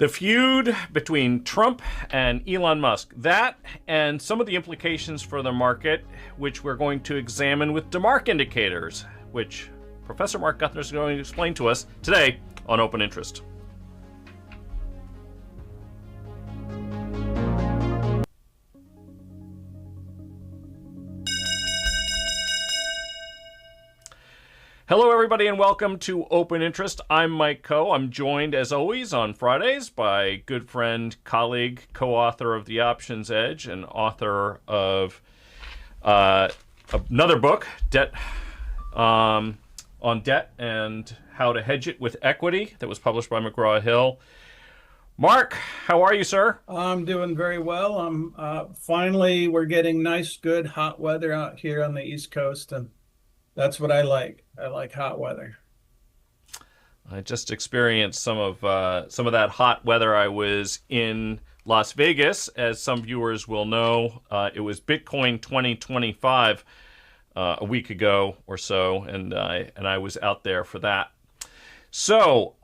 The feud between Trump and Elon Musk, that and some of the implications for the market, which we're going to examine with DeMark indicators, which Professor Mark Guthner is going to explain to us today on Open Interest. Hello, everybody, and welcome to Open Interest. I'm Mike Coe. I'm joined, as always, on Fridays by good friend, colleague, co-author of The Options Edge, and author of another book, Debt on Debt and How to Hedge It with Equity, that was published by McGraw-Hill. Mark, how are you, sir? I'm doing very well. Finally, we're getting nice, good, hot weather out here on the East Coast, and that's what I like. I like hot weather. I just experienced some of that hot weather. I was in Las Vegas, as some viewers will know. It was Bitcoin 2025 a week ago or so, and I was out there for that. So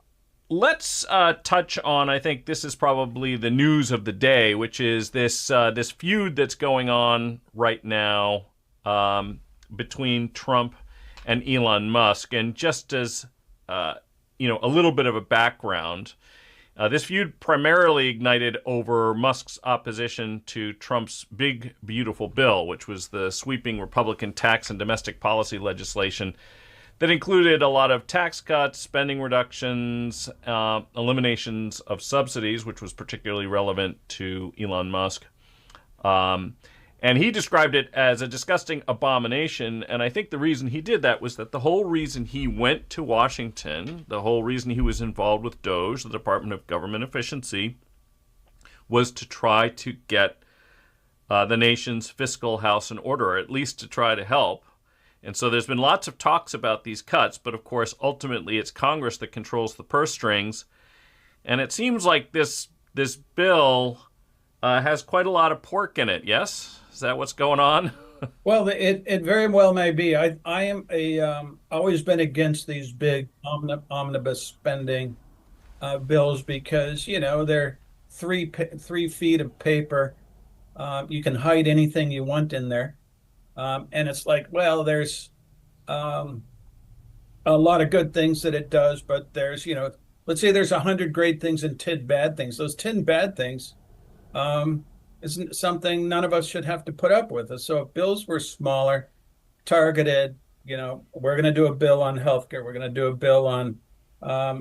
let's touch on, I think this is probably the news of the day, which is this feud that's going on right now between Trump and Elon Musk. And just as a little bit of a background, this feud primarily ignited over Musk's opposition to Trump's big, beautiful bill, which was the sweeping Republican tax and domestic policy legislation that included a lot of tax cuts, spending reductions, eliminations of subsidies, which was particularly relevant to Elon Musk. And he described it as a disgusting abomination. And I think the reason he did that was that the whole reason he went to Washington, the whole reason he was involved with DOGE, the Department of Government Efficiency, was to try to get the nation's fiscal house in order, or at least to try to help. And so there's been lots of talks about these cuts, but of course, ultimately, it's Congress that controls the purse strings. And it seems like this bill has quite a lot of pork in it, yes? Is that what's going on? Well, it very well may be. I am always been against these big omnibus spending bills because they're three feet of paper. You can hide anything you want in there, and it's like, well, there's a lot of good things that it does, but there's let's say there's 100 great things and 10 bad things. Those 10 bad things isn't something none of us should have to put up with. So if bills were smaller, targeted, we're going to do a bill on healthcare. We're going to do a bill on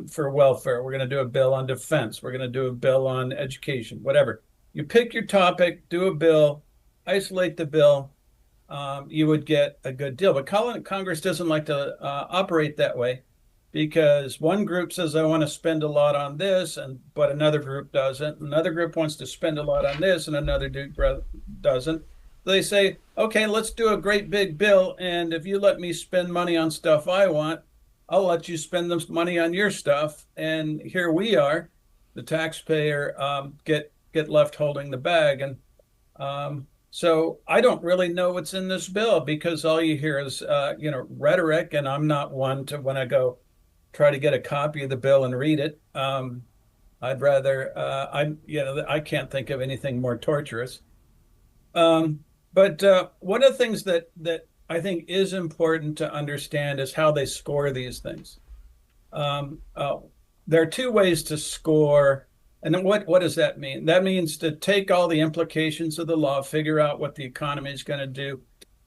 for welfare. We're going to do a bill on defense. We're going to do a bill on education, whatever. You pick your topic, do a bill, isolate the bill, you would get a good deal. But Congress doesn't like to operate that way, because one group says, I want to spend a lot on this, but another group doesn't. Another group wants to spend a lot on this, and another group doesn't. They say, okay, let's do a great big bill, and if you let me spend money on stuff I want, I'll let you spend the money on your stuff. And here we are, the taxpayer, get left holding the bag. And so I don't really know what's in this bill, because all you hear is rhetoric, and I'm not one to, when I go try to get a copy of the bill and read it. I'd rather, I can't think of anything more torturous. But one of the things that I think is important to understand is how they score these things. There are two ways to score. And then what does that mean? That means to take all the implications of the law, figure out what the economy is going to do,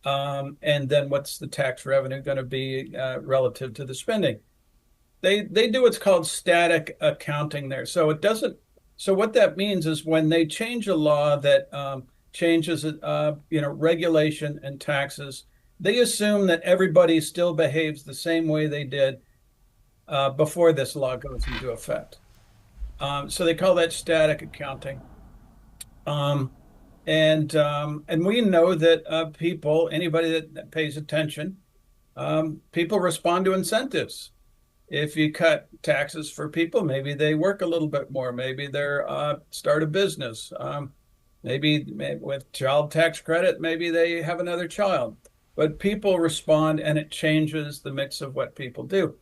and then what's the tax revenue going to be relative to the spending. They do what's called static accounting there. So it doesn't. So what that means is when they change a law that changes regulation and taxes, they assume that everybody still behaves the same way they did before this law goes into effect. So they call that static accounting. And we know that people, anybody that pays attention, people respond to incentives. If you cut taxes for people, maybe they work a little bit more. Maybe they're start a business. Maybe with child tax credit, maybe they have another child. But people respond, and it changes the mix of what people do.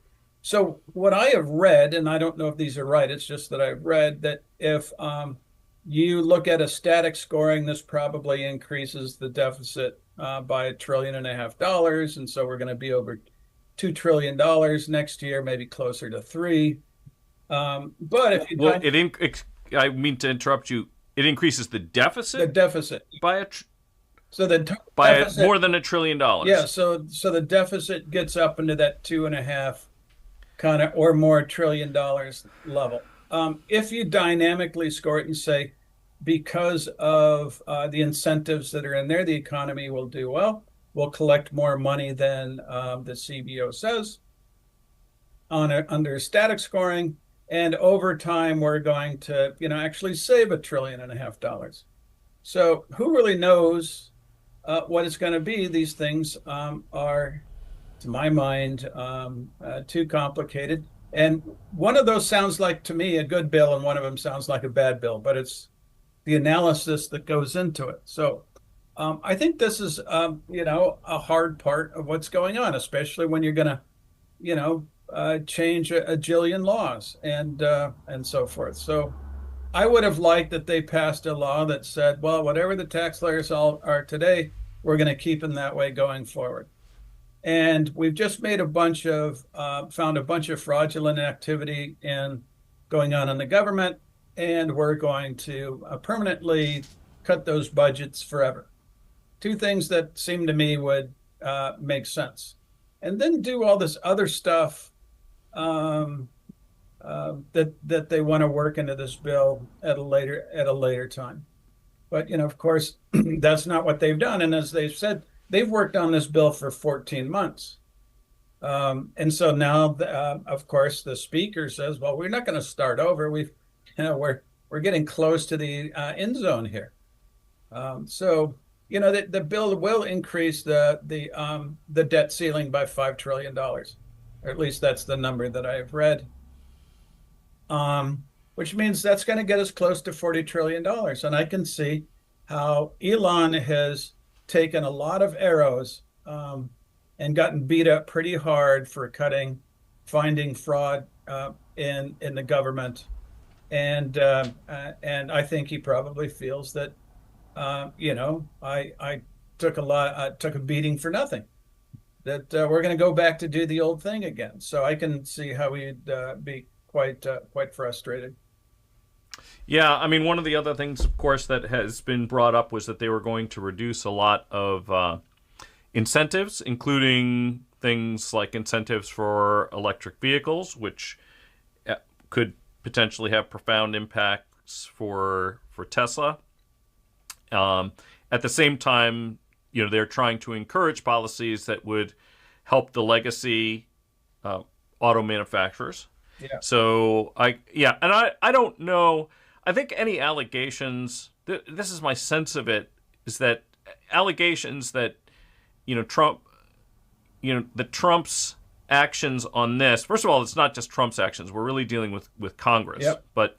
So what I have read, and I don't know if these are right, it's just that I've read that if you look at a static scoring, this probably increases the deficit by $1.5 trillion, and so we're going to be over $2 trillion next year, maybe closer to three. But if you Well, I mean to interrupt you. It increases the the deficit deficit, by so the more deficit, than $1 trillion. yeah, so the deficit gets up into that 2.5 kind of or more $1 trillion level. If you dynamically score it and say, because of the incentives that are in there, the economy will do well. We'll collect more money than the CBO says under static scoring, and over time we're going to, actually save $1.5 trillion. So who really knows what it's going to be? These things are, to my mind, too complicated. And one of those sounds like to me a good bill, and one of them sounds like a bad bill, but it's the analysis that goes into it. So I think this is, a hard part of what's going on, especially when you're going to, change a jillion laws and so forth. So I would have liked that they passed a law that said, well, whatever the tax layers all are today, we're going to keep them that way going forward. And we've just made found a bunch of fraudulent activity going on in the government, and we're going to permanently cut those budgets forever. Two things that seem to me would make sense. And then do all this other stuff that they want to work into this bill at a later time. But of course, that's not what they've done. And as they've said, they've worked on this bill for 14 months. And so now, of course, the speaker says, "Well, we're not going to start over. We're getting close to the end zone here." So the bill will increase the debt ceiling by $5 trillion, or at least that's the number that I have read. Which means that's going to get us close to $40 trillion. And I can see how Elon has taken a lot of arrows and gotten beat up pretty hard for finding fraud in the government. And I think he probably feels that, I took a beating for nothing. That we're going to go back to do the old thing again. So I can see how he'd be quite frustrated. Yeah, I mean, one of the other things, of course, that has been brought up was that they were going to reduce a lot of incentives, including things like incentives for electric vehicles, which could potentially have profound impacts for Tesla. At the same time, they're trying to encourage policies that would help the legacy auto manufacturers. Yeah. So I don't know. I think any allegations. This is my sense of it, is that allegations that Trump, that Trump's actions on this. First of all, it's not just Trump's actions. We're really dealing with Congress. Yep. But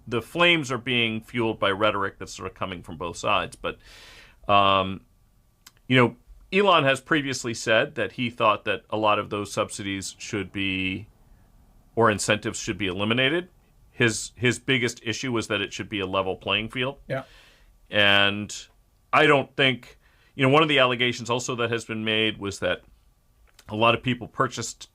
the flames are being fueled by rhetoric that's sort of coming from both sides. But Elon has previously said that he thought that a lot of those subsidies or incentives should be eliminated. His biggest issue was that it should be a level playing field. Yeah. And I don't think, one of the allegations also that has been made was that a lot of people purchased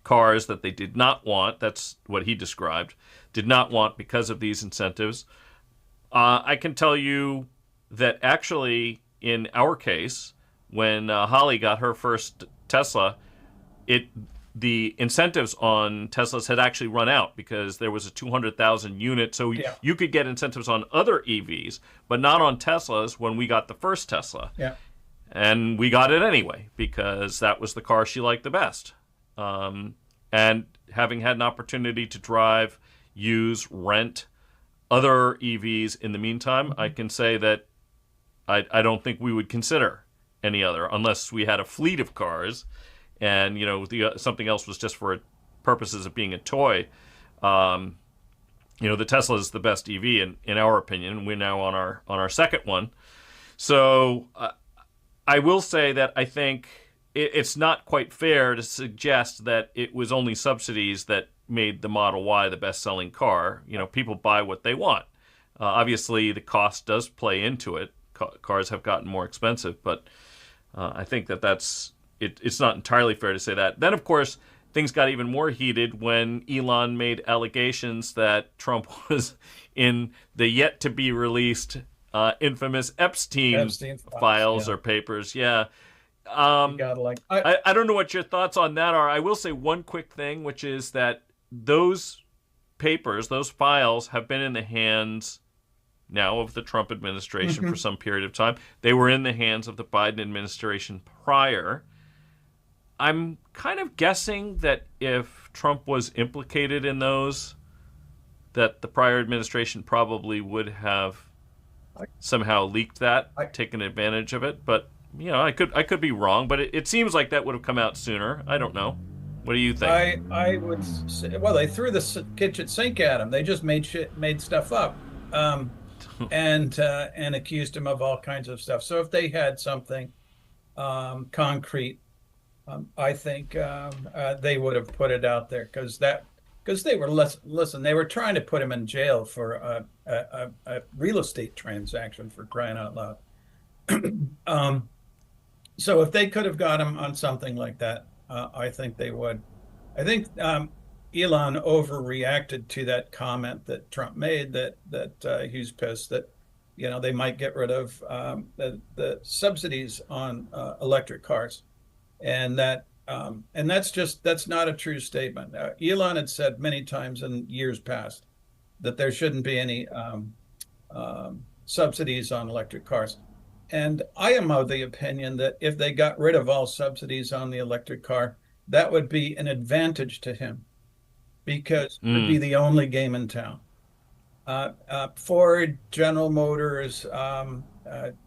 cars that they did not want. That's what he described. Did not want because of these incentives. I can tell you that actually in our case, when Holly got her first Tesla, the incentives on Teslas had actually run out because there was a 200,000 unit. So you could get incentives on other EVs, but not on Teslas when we got the first Tesla. Yeah. And we got it anyway because that was the car she liked the best. And having had an opportunity to drive, use, rent other EVs in the meantime, I can say that I don't think we would consider any other unless we had a fleet of cars and something else was just for purposes of being a toy. The Tesla is the best EV in our opinion. We're now on our second one. So I will say that I think it's not quite fair to suggest that it was only subsidies that made the Model Y the best-selling car. People buy what they want. Obviously, the cost does play into it. Cars have gotten more expensive, but I think that's it. It's not entirely fair to say that. Then, of course, things got even more heated when Elon made allegations that Trump was in the yet-to-be-released infamous Epstein files yeah. or papers. Yeah. You gotta like I don't know what your thoughts on that are. I will say one quick thing, which is that those papers, those files, have been in the hands now of the Trump administration for some period of time. They were in the hands of the Biden administration prior. I'm kind of guessing that if Trump was implicated in those, that the prior administration probably would have somehow leaked that, taken advantage of it. But I could be wrong. But it seems like that would have come out sooner. I don't know. What do you think? I would say, well, they threw the kitchen sink at him. They just made stuff up, and accused him of all kinds of stuff. So if they had something concrete, I think they would have put it out there because they were listen. They were trying to put him in jail for a real estate transaction, for crying out loud. So if they could have got him on something like that, I think they would. I think Elon overreacted to that comment that Trump made, that he's pissed that they might get rid of the subsidies on electric cars, and that's not a true statement. Elon had said many times in years past that there shouldn't be any subsidies on electric cars. And I am of the opinion that if they got rid of all subsidies on the electric car, that would be an advantage to him because it would be the only game in town. Ford, General Motors,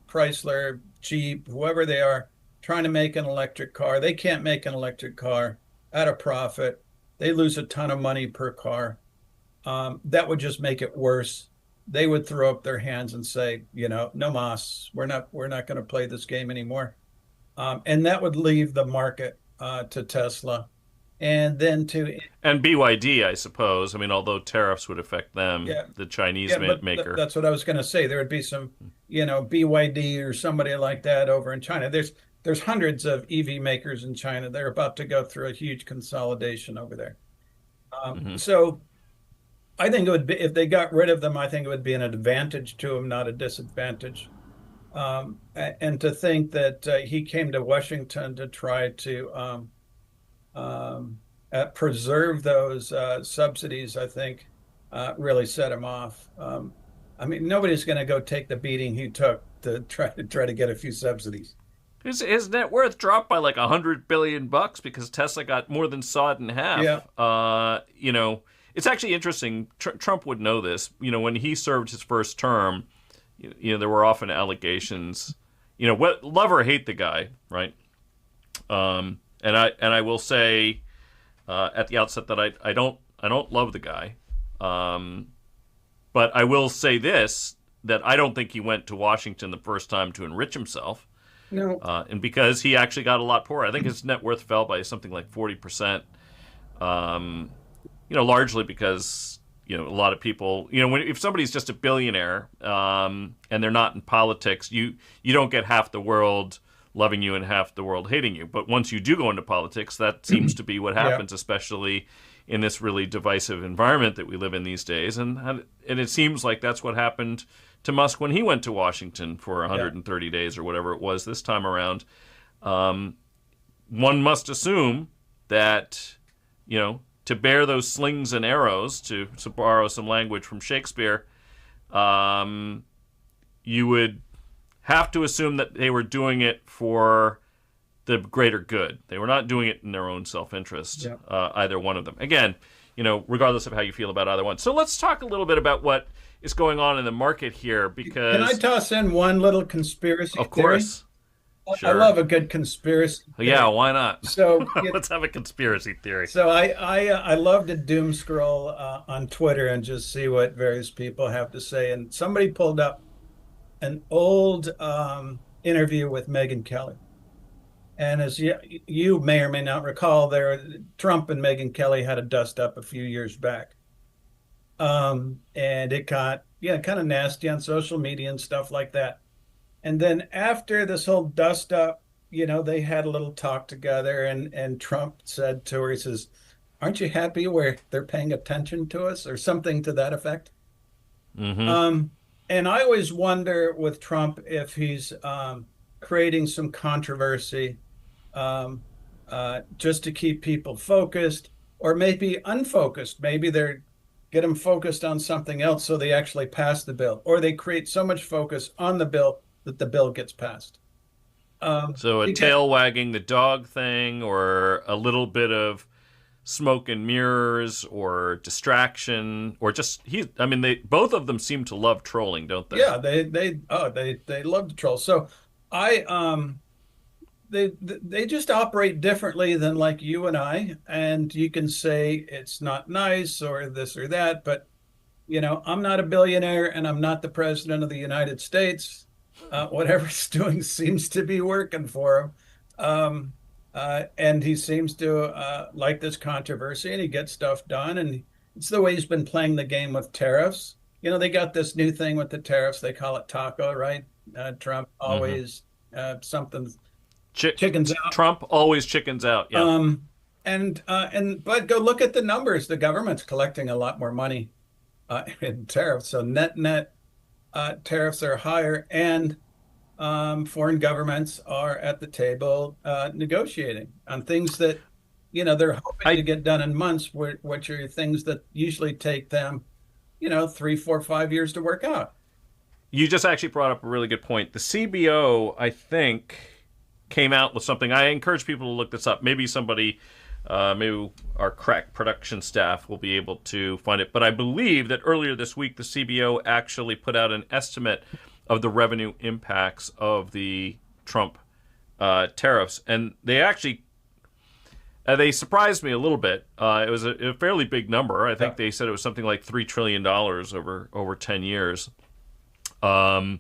Chrysler, Jeep, whoever they are, trying to make an electric car. They can't make an electric car at a profit. They lose a ton of money per car. That would just make it worse. They would throw up their hands and say, no mas, we're not going to play this game anymore. And that would leave the market to Tesla, and then and BYD, I suppose. I mean, although tariffs would affect them, the Chinese maker. That's what I was going to say. There would be some, BYD or somebody like that over in China. There's hundreds of EV makers in China. They're about to go through a huge consolidation over there. So I think it would be, if they got rid of them, I think it would be an advantage to them, not a disadvantage. And to think that he came to Washington to try to preserve those subsidies, I think really set him off. I mean, nobody's going to go take the beating he took to try to get a few subsidies. His net worth dropped by like $100 billion because Tesla got more than sawed in half. Yeah. It's actually interesting. Trump would know this. When he served his first term, there were often allegations. Love or hate the guy, right? And I will say at the outset that I don't love the guy, but I will say this, that I don't think he went to Washington the first time to enrich himself. No. And because he actually got a lot poorer. I think his net worth fell by something like 40%. Largely because, a lot of people, if somebody's just a billionaire and they're not in politics, you don't get half the world loving you and half the world hating you. But once you do go into politics, that seems to be what happens, especially in this really divisive environment that we live in these days. And it seems like that's what happened to Musk when he went to Washington for 130 days or whatever it was this time around. One must assume that, to bear those slings and arrows, to borrow some language from Shakespeare, you would have to assume that they were doing it for the greater good. They were not doing it in their own self-interest, either one of them. Again, regardless of how you feel about either one. So let's talk a little bit about what is going on in the market here, because... Can I toss in one little conspiracy theory? Of course. Sure. I love a good conspiracy theory. Yeah, why not? So let's have a conspiracy theory. So I love to doom scroll on Twitter and just see what various people have to say. And somebody pulled up an old interview with Megyn Kelly. And as you may or may not recall, Trump and Megyn Kelly had a dust up a few years back. And it got, yeah, kind of nasty on social media and stuff like that. And then after this whole dust up, they had a little talk together, and Trump said to her, he says, "Aren't you happy where they're paying attention to us?" or something to that effect. Mm-hmm. Um, and I always wonder with Trump if he's creating some controversy um, just to keep people focused, or maybe unfocused. Maybe they're get them focused on something else so they actually pass the bill, or they create so much focus on the bill that the bill gets passed. So a Because tail wagging the dog thing, or a little bit of smoke and mirrors, or distraction, or just he. I mean, they both of them seem to love trolling, don't they? yeah, they love to troll. So I they just operate differently than like you and I, and you can say it's not nice or this or that, but I'm not a billionaire and I'm not the president of the United States. Whatever he's doing seems to be working for him. And he seems to like this controversy, and he gets stuff done. And it's the way he's been playing the game with tariffs. They got this new thing with the tariffs. They call it taco, right? Trump Mm-hmm. always something chickens out. Trump always chickens out. Yeah. But go look at the numbers. The government's collecting a lot more money in tariffs. So net tariffs are higher, and foreign governments are at the table negotiating on things that they're hoping to I get done in months, which are things that usually take them 3, 4, 5 years to work out. You just actually brought up a really good point. The CBO, I think, came out with something. I encourage people to look this up. Maybe somebody, maybe our crack production staff will be able to find it. But I believe that earlier this week, the CBO actually put out an estimate of the revenue impacts of the Trump tariffs, and they surprised me a little bit. It was a fairly big number. I think Yeah. they said it was something like $3 trillion over 10 years. Um,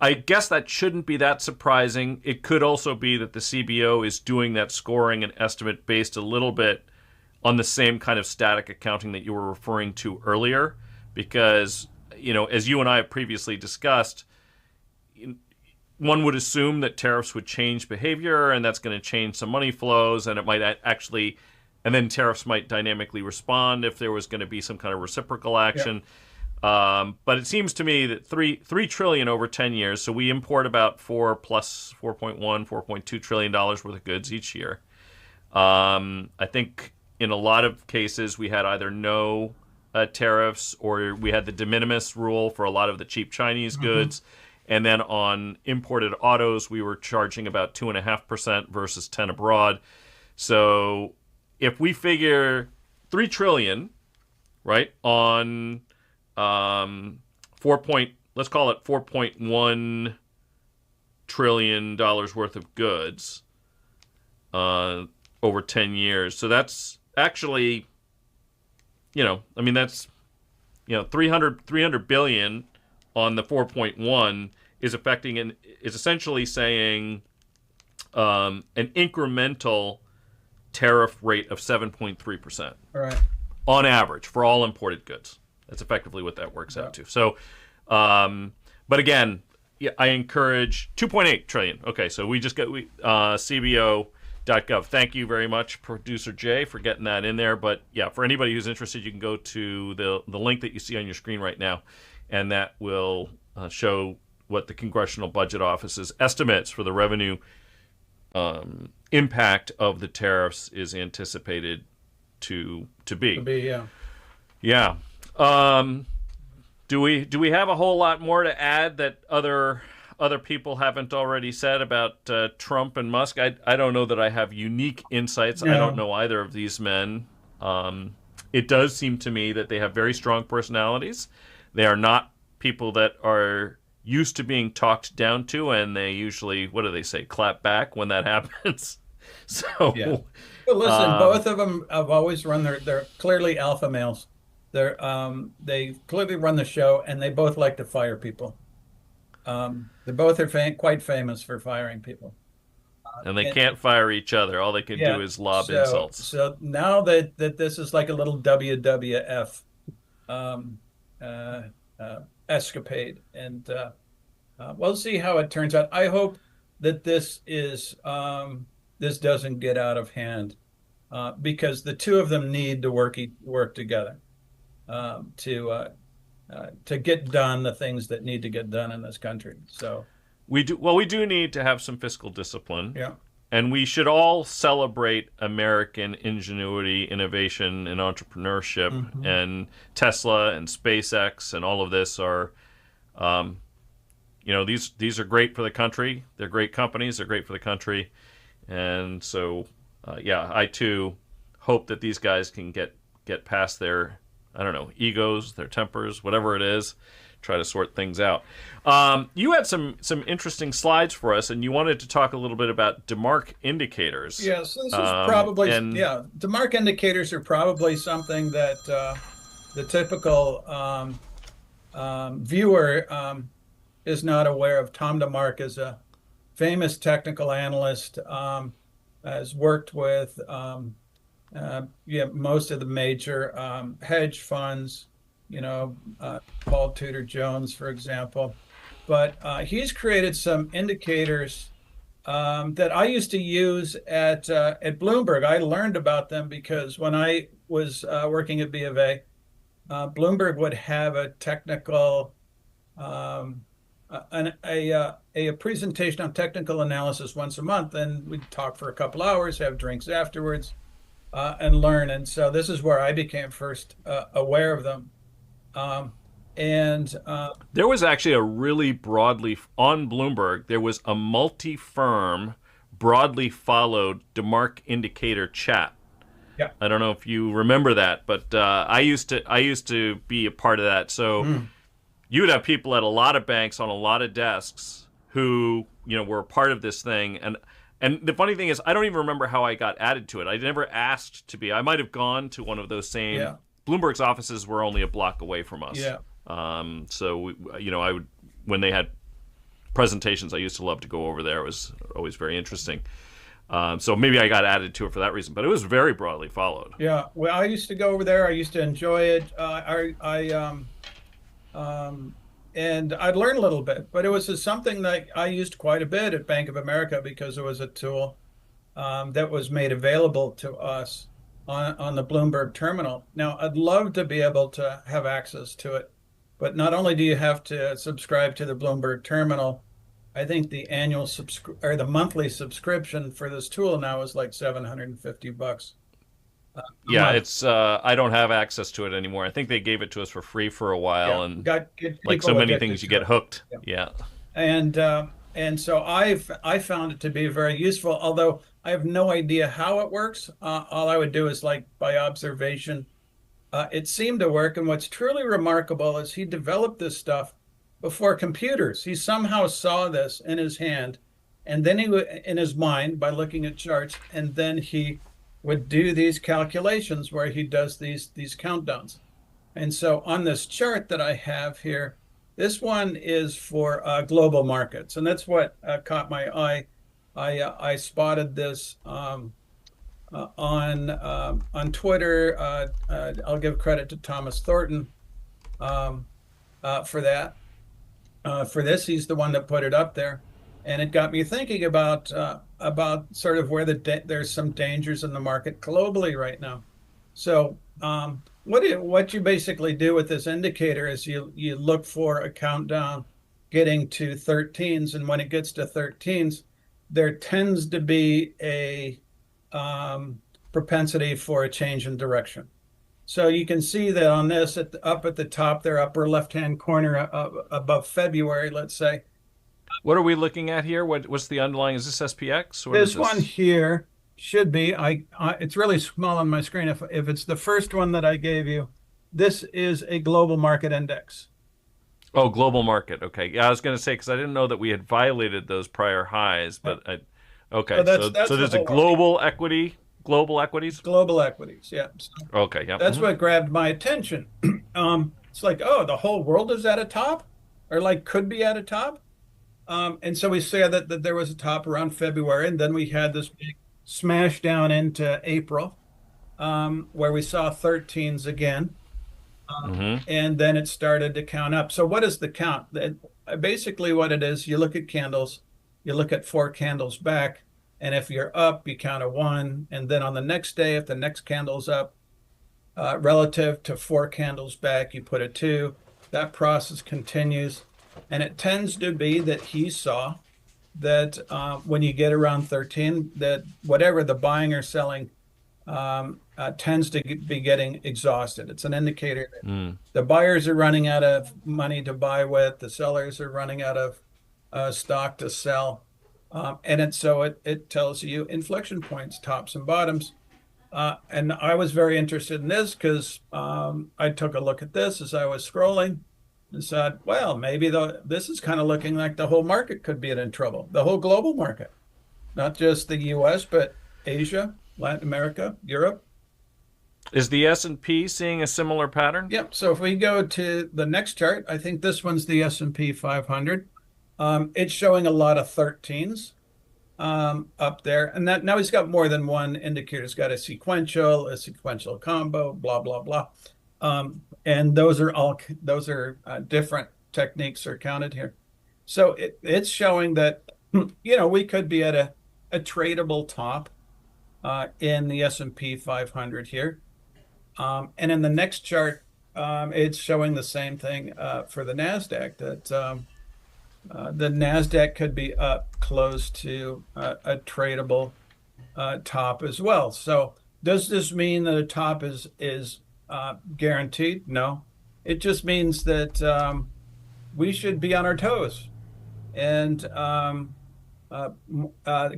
I guess that shouldn't be that surprising. It could also be that the CBO is doing that scoring and estimate based a little bit on the same kind of static accounting that you were referring to earlier, because as you and I have previously discussed, one would assume that tariffs would change behavior, and that's going to change some money flows, and it might actually, and then tariffs might dynamically respond if there was going to be some kind of reciprocal Yeah. action. But it seems to me that three trillion over 10 years. So we import about 4.1, $4.2 trillion worth of goods each year. I think in a lot of cases we had either no tariffs, or we had the de minimis rule for a lot of the cheap Chinese hmm goods. And then on imported autos, we were charging about 2.5% versus 10 abroad. So if we figure 3 trillion, right, on 4 point, let's call it $4.1 trillion worth of goods over 10 years. So that's actually, I mean, that's, 300 billion on the 4.1 is affecting and is essentially saying an incremental tariff rate of 7.3% All right. on average for all imported goods. That's effectively what that works Yeah. out to. So, but again, yeah, I encourage 2.8 trillion. Okay, so we just got CBO.gov. Thank you very much, producer Jay, for getting that in there. But yeah, for anybody who's interested, you can go to the link that you see on your screen right now, and that will show what the Congressional Budget Office's estimates for the revenue impact of the tariffs is anticipated to be. Could be, yeah. Yeah. Do we have a whole lot more to add that other people haven't already said about Trump and Musk? I don't know that I have unique insights. I don't No. know either of these men. It does seem to me that they have very strong personalities. They are not people that are used to being talked down to, and they usually, what do they say, clap back when that happens. Yeah. So, But listen, um, both of them have always run they're clearly alpha males. They clearly run the show, and they both like to fire people. They both are quite famous for firing people. And they And can't fire each other. All they can do yeah, is lob so insults. so now that this is like a little WWF um, uh, escapade, and we'll see how it turns out. I hope that this doesn't get out of hand, because the two of them need to work together, to get done the things that need to get done in this country. So We do need to have some fiscal discipline. yeah. And we should all celebrate American ingenuity, innovation, and entrepreneurship. Hmm. And Tesla and SpaceX and all of this are, um, these are great for the country. They're great companies. They're great for the country. And so, yeah, I too hope that these guys can get past their, I don't know, egos, their tempers, whatever it is, try to sort things out. You had some interesting slides for us, and you wanted to talk a little bit about DeMark indicators. Yeah, so this is probably, And yeah, the mark indicators are probably something that the typical viewer is not aware of. Tom DeMark is a famous technical analyst, has worked with yeah, most of the major hedge funds, Paul Tudor Jones, for example. But he's created some indicators that I used to use at Bloomberg. I learned about them because when I was working at B of A, Bloomberg would have a technical um, a presentation on technical analysis once a month, and we'd talk for a couple hours, have drinks afterwards, and learn. And so this is where I became first aware of them. Um, and there was actually a really broadly, on Bloomberg, there was a multi-firm, broadly followed DeMark indicator chat. yeah, I don't know if you remember that, but I used to be a part of that. So mm, you would have people at a lot of banks on a lot of desks who were a part of this thing. And the funny thing is, I don't even remember how I got added to it. I never asked to be. I might have gone to one of those same. yeah, Bloomberg's offices were only a block away from us. yeah. So I would, when they had presentations, I used to love to go over there. It was always very interesting. So maybe I got added to it for that reason, but it was very broadly followed. Yeah, well, I used to go over there. I used to enjoy it. And I'd learn a little bit, but it was just something that I used quite a bit at Bank of America because it was a tool that was made available to us on the Bloomberg terminal. Now, I'd love to be able to have access to it, but not only do you have to subscribe to the Bloomberg terminal, I think the annual or the monthly subscription for this tool now is like $750 a Yeah, month. it's I don't have access to it anymore. I think they gave it to us for free for a while, Yeah, and get like so people many addicted things, you to get it. hooked. Yeah. Yeah. And so I found it to be very useful, although I have no idea how it works. All I would do is like by observation. It seemed to work, and what's truly remarkable is he developed this stuff before computers. He somehow saw this in his hand, and then in his mind by looking at charts, and then he would do these calculations where he does these countdowns. And so on this chart that I have here, this one is for global markets, and that's what caught my eye. I spotted this on Twitter. I'll give credit to Thomas Thornton for that. For this, he's the one that put it up there, and it got me thinking about sort of where there's some dangers in the market globally right now. So what you basically do with this indicator is you look for a countdown getting to 13s, and when it gets to 13s, there tends to be a propensity for a change in direction. So you can see that on this, up at the top, their upper left-hand corner above February, let's say. What are we looking at here? What's the underlying? Is this SPX? What is This one this? here should be, it's really small on my screen. If it's the first one that I gave you, this is a global market index. Oh, global market. Okay. Yeah, I was going to say because I didn't know that we had violated those prior highs, but okay. So that's So the there's a whole global equity, global equities. global equities. Yeah. So Okay. Yeah. that's what grabbed my attention. It's like, oh, the whole world is at a top, or like could be at a top. And so we saw that there was a top around February, and then we had this big smash down into April, where we saw 13s again. Mm-hmm. And then it started to count up. So what is the count? Basically, what it is, you look at candles, you look at 4 candles back, and if you're up, you count a 1, and then on the next day, if the next candle's up, relative to 4 candles back, you put a 2. That process continues, and it tends to be that he saw that when you get around 13, that whatever the buying or selling tends to be getting exhausted. It's an indicator that Mm. the buyers are running out of money to buy with, the sellers are running out of stock to sell. And it tells you inflection points, tops and bottoms. And I was very interested in this because I took a look at this as I was scrolling and said, well, maybe this is kind of looking like the whole market could be in trouble, the whole global market, not just the US, but Asia, Latin America, Europe. Is the S&P seeing a similar pattern? Yep. So if we go to the next chart, I think this one's the S&P 500. It's showing a lot of 13s up there. And that now he's got more than one indicator. He's got a sequential combo, blah, blah, blah. And those are different techniques are counted here. So it's showing that, we could be at a tradable top in the S&P 500 here. And in the next chart, it's showing the same thing for the NASDAQ, that the NASDAQ could be up close to a tradable top as well. So does this mean that a top is guaranteed? No. It just means that we should be on our toes. And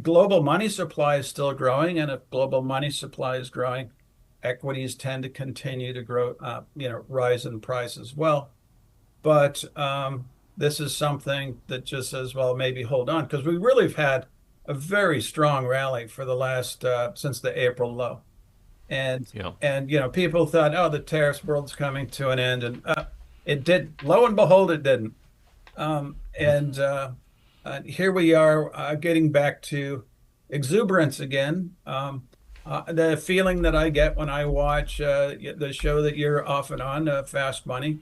global money supply is still growing. And if global money supply is growing, equities tend to continue to grow, rise in price as well. But this is something that just says, well, maybe hold on, because we really have had a very strong rally for the last since the April low. And Yeah. and people thought, oh, the tariffs world's coming to an end, and it did. Lo and behold, it didn't. And here we are getting back to exuberance again. The feeling that I get when I watch the show that you're often on, Fast Money,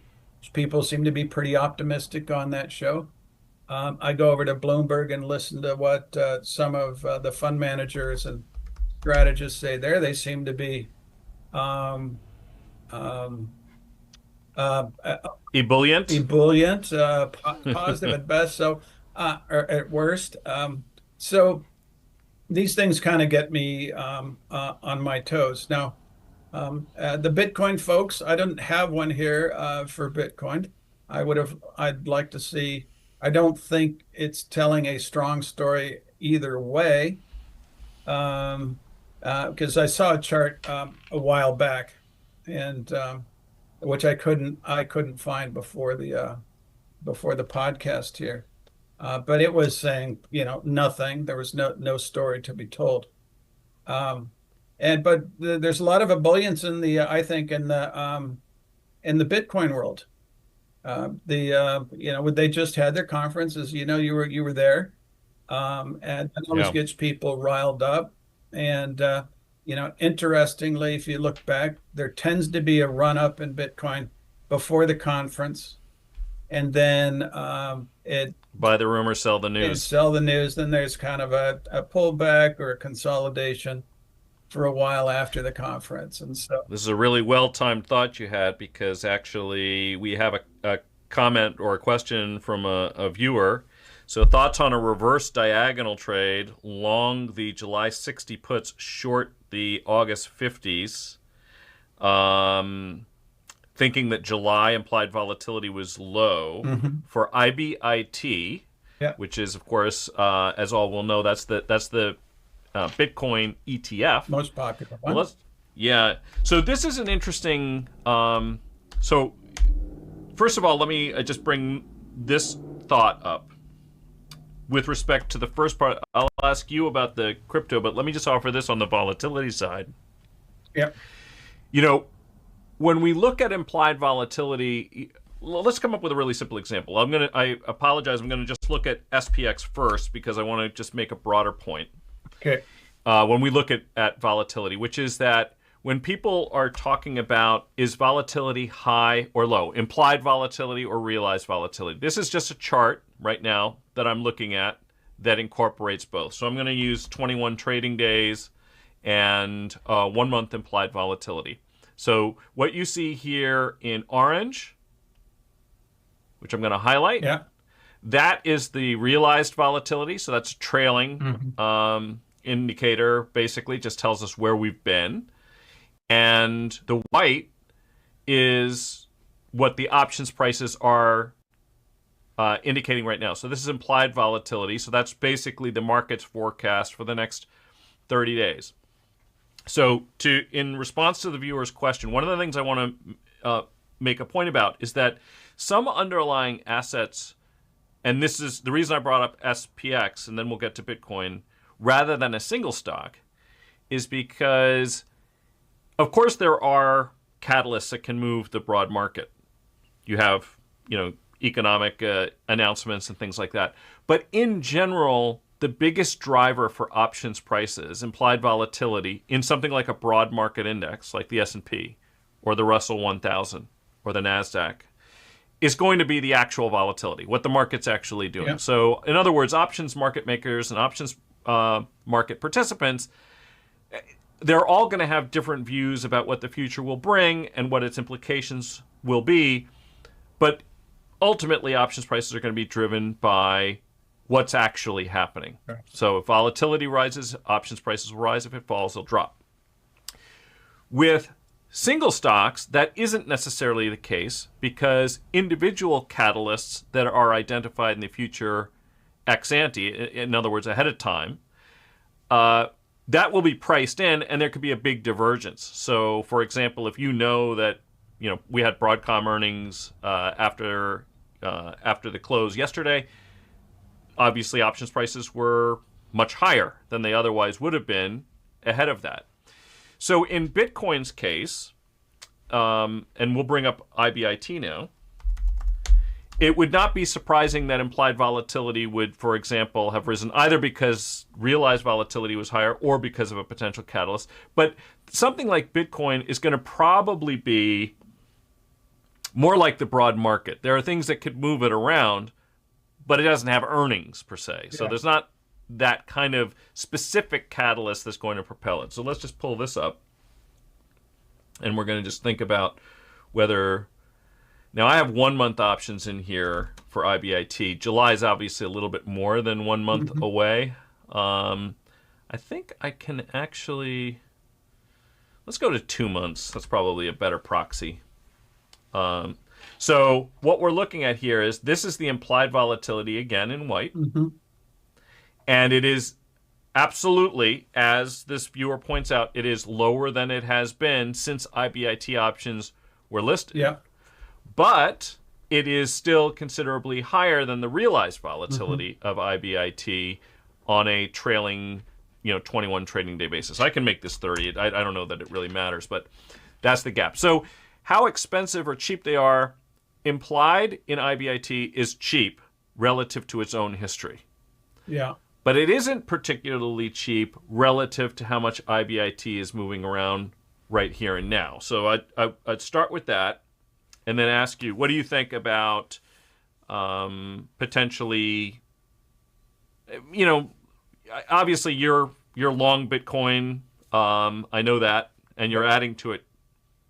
people seem to be pretty optimistic on that show. I go over to Bloomberg and listen to what some of the fund managers and strategists say there. They seem to be um, Ebullient? positive at best, or at worst. So these things kind of get me on my toes. Now, the Bitcoin folks, I don't have one here for Bitcoin. I'd like to see. I don't think it's telling a strong story either way, because I saw a chart a while back, and which I couldn't find before the podcast here. But it was saying, nothing. There was no story to be told. But there's a lot of ebullience I think in the Bitcoin world. They just had their conference, as you were there, and that always Yeah. gets people riled up. And interestingly, if you look back, there tends to be a run up in Bitcoin before the conference, and then it Buy the rumor, sell the and news. sell the news. Then there's kind of a pullback or a consolidation for a while after the conference. And so, This is a really well-timed thought you had, because actually we have a comment or a question from a viewer. So, thoughts on a reverse diagonal trade, long the July 60 puts, short the August 50s, thinking that July implied volatility was low for IBIT, yeah. which is, of course, as all will know, that's the Bitcoin ETF. Most popular Well, one. yeah. So this is an interesting. So first of all, let me just bring this thought up with respect to the first part. I'll ask you about the crypto, but let me just offer this on the volatility side. Yeah. When we look at implied volatility, let's come up with a really simple example. I apologize. I'm gonna just look at SPX first because I want to just make a broader point. Okay. When we look at volatility, which is that when people are talking about is volatility high or low, implied volatility or realized volatility, this is just a chart right now that I'm looking at that incorporates both. So I'm going to use 21 trading days and 1 month implied volatility. So what you see here in orange, which I'm going to highlight, Yeah. that is the realized volatility. So that's trailing indicator, basically just tells us where we've been. And the white is what the options prices are indicating right now. So this is implied volatility. So that's basically the market's forecast for the next 30 days. So in response to the viewer's question, one of the things I want to make a point about is that some underlying assets, and this is the reason I brought up SPX, and then we'll get to Bitcoin, rather than a single stock, is because, of course, there are catalysts that can move the broad market. You have, economic announcements and things like that. But in general, the biggest driver for options prices, implied volatility, in something like a broad market index, like the S&P or the Russell 1000 or the NASDAQ, is going to be the actual volatility, what the market's actually doing. Yeah. So, in other words, options market makers and options market participants, they're all going to have different views about what the future will bring and what its implications will be. But ultimately, options prices are going to be driven by what's actually happening. Right. So if volatility rises, options prices will rise. If it falls, they'll drop. With single stocks, that isn't necessarily the case because individual catalysts that are identified in the future ex ante, in other words, ahead of time, that will be priced in, and there could be a big divergence. So, for example, if you know that we had Broadcom earnings after the close yesterday, obviously options prices were much higher than they otherwise would have been ahead of that. So in Bitcoin's case, and we'll bring up IBIT now, it would not be surprising that implied volatility would, for example, have risen either because realized volatility was higher or because of a potential catalyst. But something like Bitcoin is going to probably be more like the broad market. There are things that could move it around, but it doesn't have earnings per se. So there's not that kind of specific catalyst that's going to propel it. So let's just pull this up. And we're going to just think about whether... Now, I have 1 month options in here for IBIT. July is obviously a little bit more than 1 month away. I think I can actually... Let's go to 2 months. That's probably a better proxy. So what we're looking at here is this is the implied volatility again in white. And it is absolutely, as this viewer points out, it is lower than it has been since IBIT options were listed. Yeah. But it is still considerably higher than the realized volatility of IBIT on a trailing, 21 trading day basis. I can make this 30. I don't know that it really matters, but that's the gap. So how expensive or cheap they are implied in IBIT is cheap relative to its own history. Yeah. But it isn't particularly cheap relative to how much IBIT is moving around right here and now. So I'd start with that and then ask you, what do you think about potentially, obviously you're long Bitcoin. I know that, and you're adding to it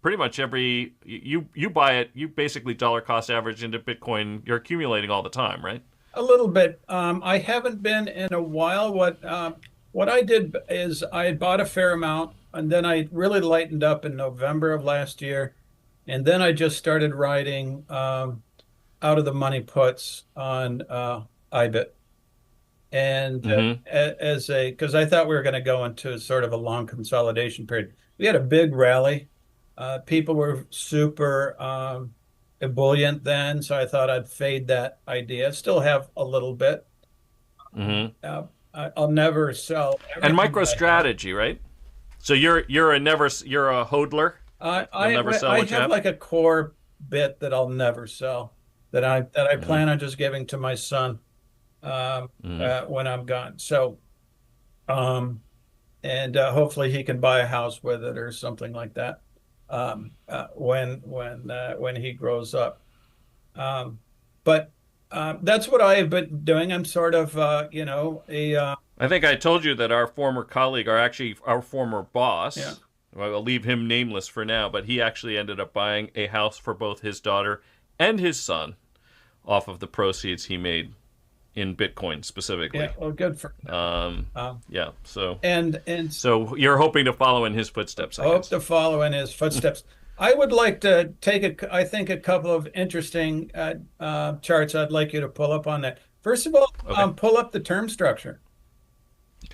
pretty much you buy it, you basically dollar cost average into Bitcoin. You're accumulating all the time, right? A little bit. I haven't been in a while. What I did is I had bought a fair amount, and then I really lightened up in November of last year, and then I just started writing out of the money puts on Ibit, and because I thought we were going to go into sort of a long consolidation period. We had a big rally. People were super ebullient then, so I thought I'd fade that idea. Still have a little bit. I'll never sell. And MicroStrategy, right? So you're a hodler. I have like a core bit that I'll never sell, that I plan on just giving to my son when I'm gone. So, um, and hopefully he can buy a house with it or something like that when he grows up. Um, but that's what I have been doing. I'm sort of I think I told you that our former colleague, or actually our former yeah. boss, well, I'll leave him nameless for now, but he actually ended up buying a house for both his daughter and his son off of the proceeds he made in Bitcoin specifically. Yeah, well, good for Yeah, so and so you're hoping to follow in his footsteps, I hope guess. to follow in his footsteps. I would like to take I think, a couple of interesting charts I'd like you to pull up on that. First of all, Okay. pull up the term structure.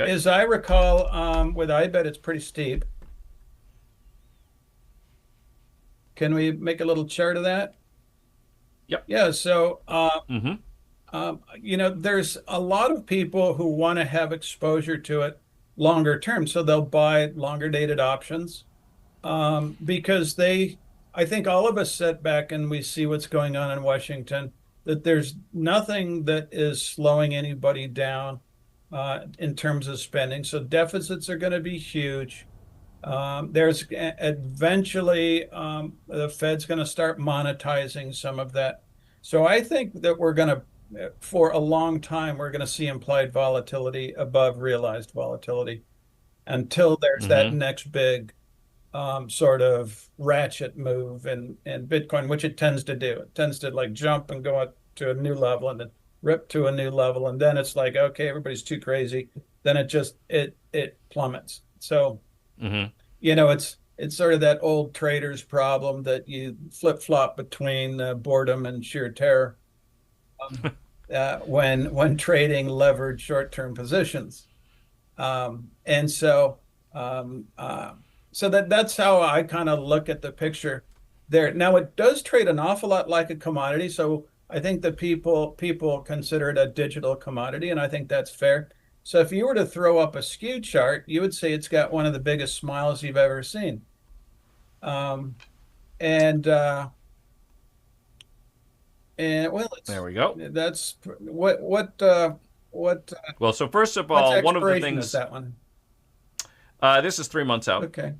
Okay. As I recall, with Ibit, it's pretty steep. Can we make a little chart of that? Yep. Yeah. So, Mm-hmm. there's a lot of people who want to have exposure to it longer term, so they'll buy longer dated options because I think all of us sit back and we see what's going on in Washington, that there's nothing that is slowing anybody down in terms of spending. So deficits are going to be huge. There's eventually the Fed's going to start monetizing some of that. So I think that for a long time, we're going to see implied volatility above realized volatility until there's that Mm-hmm. next big sort of ratchet move in Bitcoin, which it tends to do. It tends to like jump and go up to a new level and then rip to a new level. And then it's like, okay, everybody's too crazy. Then it plummets. So, Mm-hmm. it's sort of that old trader's problem that you flip-flop between boredom and sheer terror when trading levered short-term positions. And so that's how I kind of look at the picture there. Now it does trade an awful lot like a commodity, so I think that people consider it a digital commodity, and I think that's fair. So if you were to throw up a skew chart, you would say it's got one of the biggest smiles you've ever seen. Um, and well, There we go. that's what Well, so first of what's all, one of the expiration is things, that one? this is 3 months out. Okay,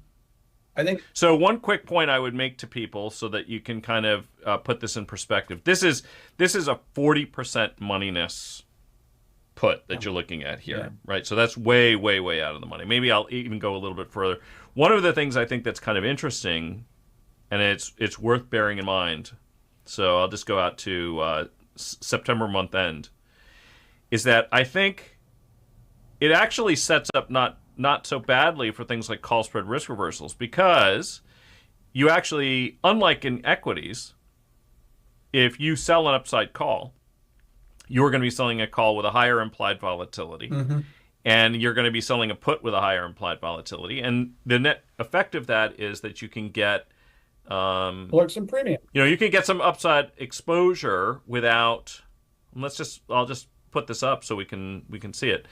I think So one quick point I would make to people so that you can kind of put this in perspective. This is a 40% moneyness put that you're looking at here, Yeah. right? So that's way, way, way out of the money. Maybe I'll even go a little bit further. One of the things I think that's kind of interesting, and it's worth bearing in mind, so I'll just go out to September month end, is that I think it actually sets up not so badly for things like call spread risk reversals, because you actually, unlike in equities, if you sell an upside call, you're going to be selling a call with a higher implied volatility, and you're going to be selling a put with a higher implied volatility. And the net effect of that is that you can get, look some premium. you can get some upside exposure without. I'll just put this up so we can see it.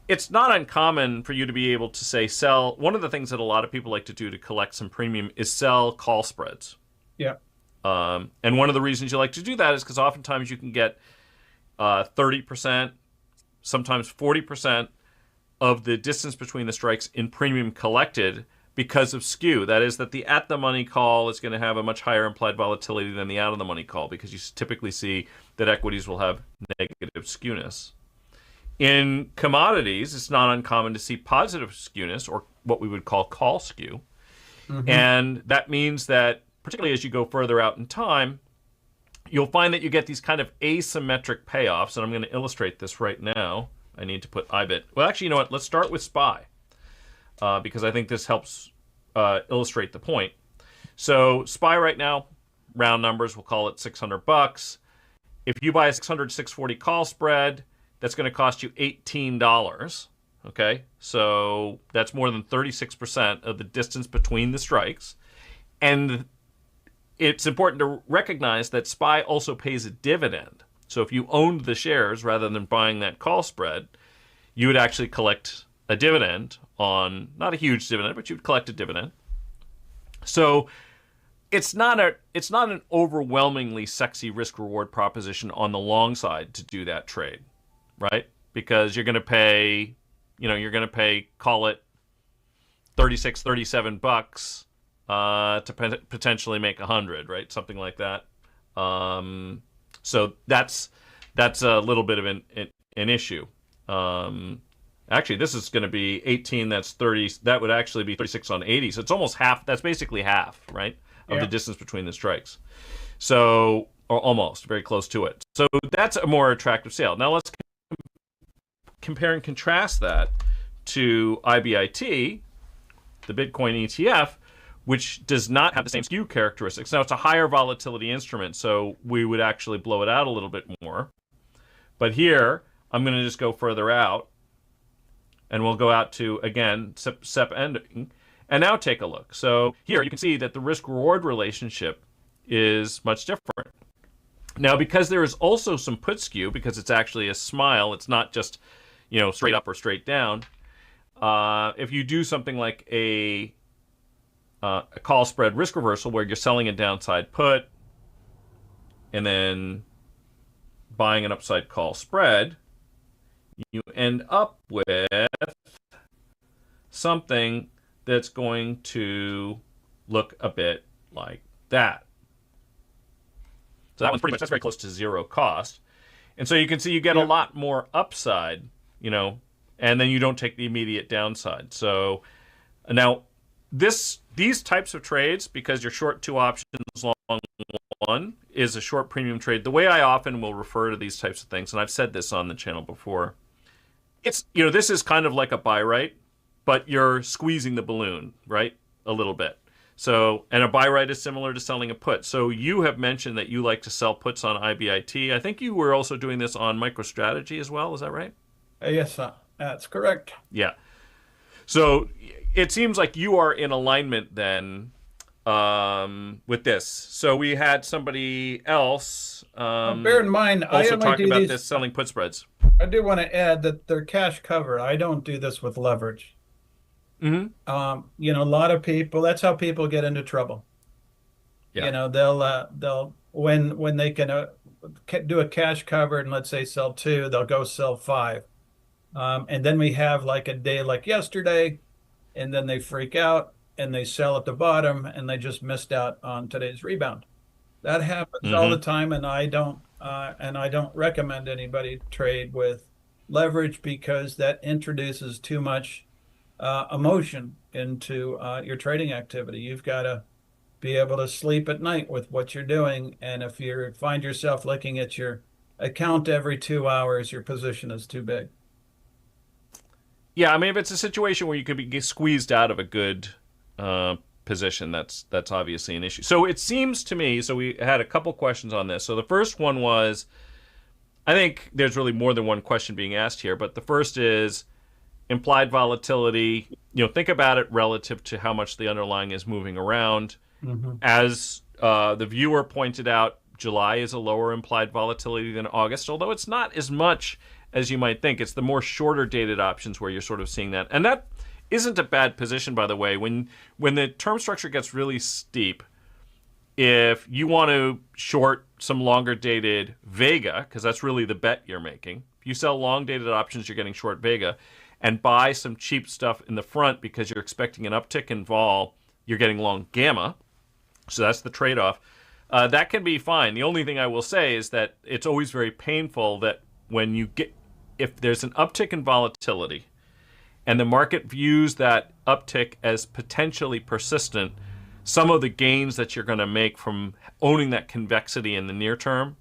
It's not uncommon for you to be able to say sell. One of the things that a lot of people like to do to collect some premium is sell call spreads. Yeah. And one of the reasons you like to do that is because oftentimes you can get 30%, sometimes 40% of the distance between the strikes in premium collected because of skew. That is, that the at-the-money call is going to have a much higher implied volatility than the out-of-the-money call, because you typically see that equities will have negative skewness. In commodities, it's not uncommon to see positive skewness, or what we would call call skew. And that means that, particularly as you go further out in time, you'll find that you get these kind of asymmetric payoffs. And I'm going to illustrate this right now. I need to put Ibit. Well, actually, you know what? Let's start with SPY, because I think this helps illustrate the point. So SPY right now, round numbers, we'll call it $600. If you buy a 640 call spread, that's going to cost you $18. Okay, so that's more than 36% of the distance between the strikes. And it's important to recognize that SPY also pays a dividend. So if you owned the shares rather than buying that call spread, you would actually collect a dividend on, not a huge dividend, but you would collect a dividend. So it's not an overwhelmingly sexy risk reward proposition on the long side to do that trade, right? Because you're going to pay, call it 36, 37 bucks to potentially make 100, right? Something like that. So that's a little bit of an issue. Actually, this is going to be 18. That's 30. That would actually be 36 on 80. So it's almost half. That's basically half, right, of the distance between the strikes. So, or almost, very close to it. So that's a more attractive sale. Now let's compare and contrast that to IBIT, the Bitcoin ETF, which does not have the same skew characteristics. Now, it's a higher volatility instrument, so we would actually blow it out a little bit more. But here, I'm going to just go further out, and we'll go out to, again, SEP ending, and now take a look. So here, you can see that the risk-reward relationship is much different. Now, because there is also some put skew, because it's actually a smile, it's not just, straight up or straight down. If you do something like a call spread risk reversal where you're selling a downside put and then buying an upside call spread, you end up with something that's going to look a bit like that. So that one's pretty much, that's very close to zero cost. And so you can see you get a lot more upside, and then you don't take the immediate downside. So now these types of trades, because you're short two options, long one, is a short premium trade. The way I often will refer to these types of things, and I've said this on the channel before, it's, this is kind of like a buy right, but you're squeezing the balloon, right, a little bit. So, and a buy right is similar to selling a put. So you have mentioned that you like to sell puts on IBIT. I think you were also doing this on MicroStrategy as well. Is that right? Yes, that's correct. Yeah. So it seems like you are in alignment then with this. So we had somebody else bear in mind, also talking about this selling put spreads. I do want to add that they're cash cover. I don't do this with leverage. Mm-hmm. A lot of people, that's how people get into trouble. Yeah. They'll when they can do a cash cover and let's say sell 2, they'll go sell 5. And then we have like a day like yesterday, and then they freak out and they sell at the bottom and they just missed out on today's rebound. That happens all the time, and I don't recommend anybody trade with leverage because that introduces too much emotion into your trading activity. You've got to be able to sleep at night with what you're doing, and if you find yourself looking at your account every 2 hours, your position is too big. Yeah, I mean, if it's a situation where you could be squeezed out of a good position, that's obviously an issue. So it seems to me, so we had a couple questions on this. So the first one was, I think there's really more than one question being asked here, but the first is implied volatility. Think about it relative to how much the underlying is moving around. As the viewer pointed out, July is a lower implied volatility than August, although it's not as much as you might think. It's the more shorter dated options where you're sort of seeing that. And that isn't a bad position, by the way. When the term structure gets really steep, if you want to short some longer dated Vega, because that's really the bet you're making, if you sell long dated options, you're getting short Vega, and buy some cheap stuff in the front because you're expecting an uptick in vol, you're getting long Gamma. So that's the trade-off. That can be fine. The only thing I will say is that it's always very painful that when you get, if there's an uptick in volatility and the market views that uptick as potentially persistent, some of the gains that you're going to make from owning that convexity in the near term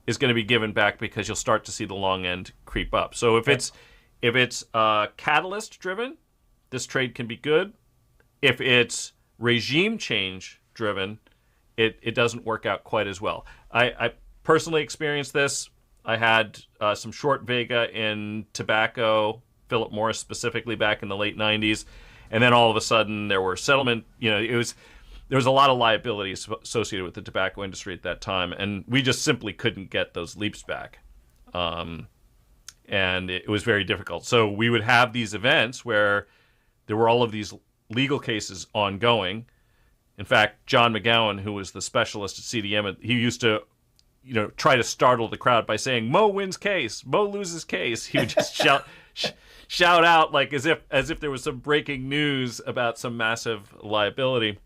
is going to be given back because you'll start to see the long end creep up. So if it's catalyst driven, this trade can be good. If it's regime change driven, it doesn't work out quite as well. I personally experienced this. I had some short Vega in tobacco, Philip Morris specifically back in the late 90s. And then all of a sudden there were settlement, there was a lot of liabilities associated with the tobacco industry at that time. And we just simply couldn't get those leaps back. And it was very difficult. So we would have these events where there were all of these legal cases ongoing. In fact, John McGowan, who was the specialist at CDM, he used to, try to startle the crowd by saying, "Mo wins case, Mo loses case." He would just shout out like as if there was some breaking news about some massive liability.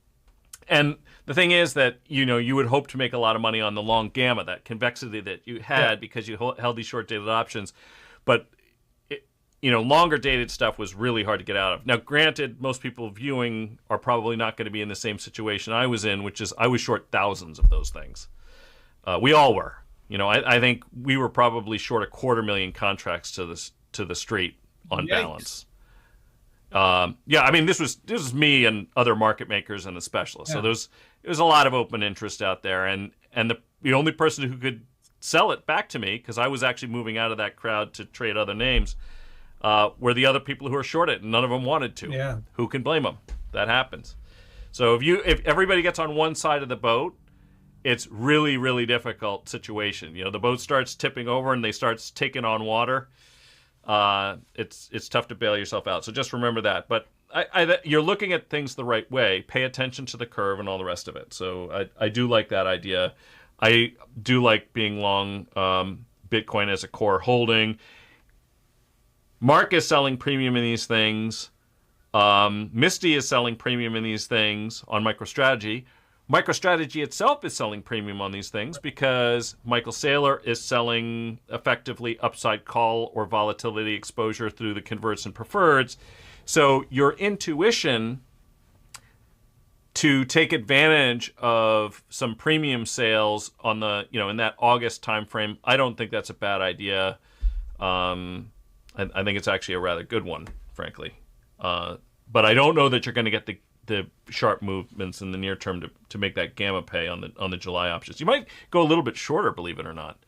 And the thing is that, you would hope to make a lot of money on the long gamma, that convexity that you had because you held these short-dated options. But, longer dated stuff was really hard to get out of. Now, granted, most people viewing are probably not going to be in the same situation I was in, which is I was short thousands of those things. We all were. I think we were probably short 250,000 contracts to the street on balance. This was me and other market makers and the specialists. So there was a lot of open interest out there, and the only person who could sell it back to me, because I was actually moving out of that crowd to trade other names, were the other people who were short it, and none of them wanted to. Yeah. Who can blame them? That happens. So if everybody gets on one side of the boat, it's really, really difficult situation. The boat starts tipping over and they start taking on water. It's tough to bail yourself out. So just remember that. But you're looking at things the right way. Pay attention to the curve and all the rest of it. So I do like that idea. I do like being long Bitcoin as a core holding. Mark is selling premium in these things. Misty is selling premium in these things on MicroStrategy. MicroStrategy itself is selling premium on these things because Michael Saylor is selling effectively upside call or volatility exposure through the converts and preferreds. So your intuition to take advantage of some premium sales on the, in that August timeframe, I don't think that's a bad idea. I think it's actually a rather good one, frankly. But I don't know that you're going to get the sharp movements in the near term to make that gamma pay on the July options. You might go a little bit shorter, believe it or not,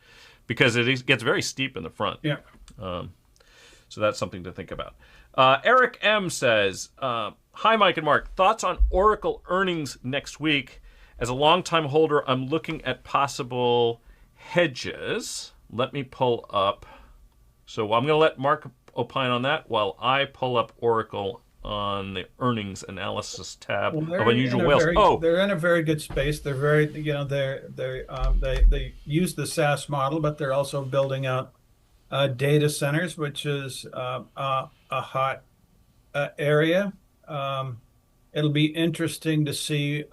because it gets very steep in the front. Yeah. So that's something to think about. Eric M says, "Hi, Mike and Mark. Thoughts on Oracle earnings next week? As a longtime holder, I'm looking at possible hedges." Let me pull up. So I'm going to let Mark opine on that while I pull up Oracle on the earnings analysis tab of Unusual Whales. They're in a very good space. They're very, they use the SaaS model, but they're also building out data centers, which is a hot area. It'll be interesting to see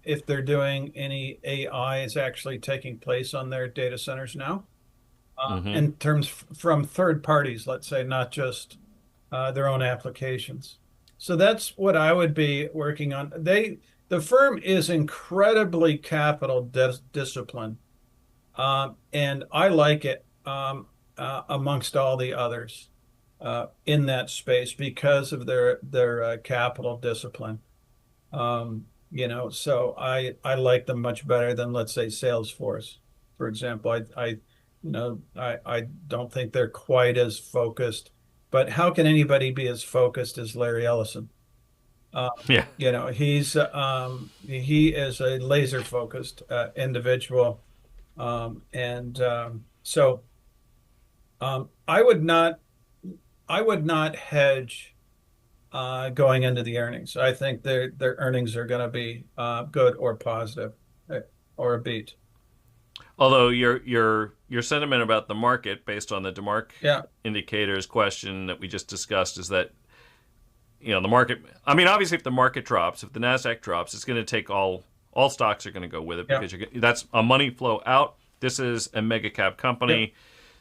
if they're doing any AI is actually taking place on their data centers now, in terms from third parties, let's say, not just their own applications. So that's what I would be working on. The firm is incredibly capital disciplined, and I like it amongst all the others in that space because of their capital discipline. So I like them much better than, let's say, Salesforce, for example. I don't think they're quite as focused. But how can anybody be as focused as Larry Ellison? Yeah. He is a laser focused individual, so I would not hedge going into the earnings. I think their earnings are going to be good or positive or a beat. Although your sentiment about the market, based on the DeMark indicators question that we just discussed, is that the market. I mean, obviously, if the market drops, if the Nasdaq drops, it's going to take all stocks are going to go with it because that's a money flow out. This is a mega cap company,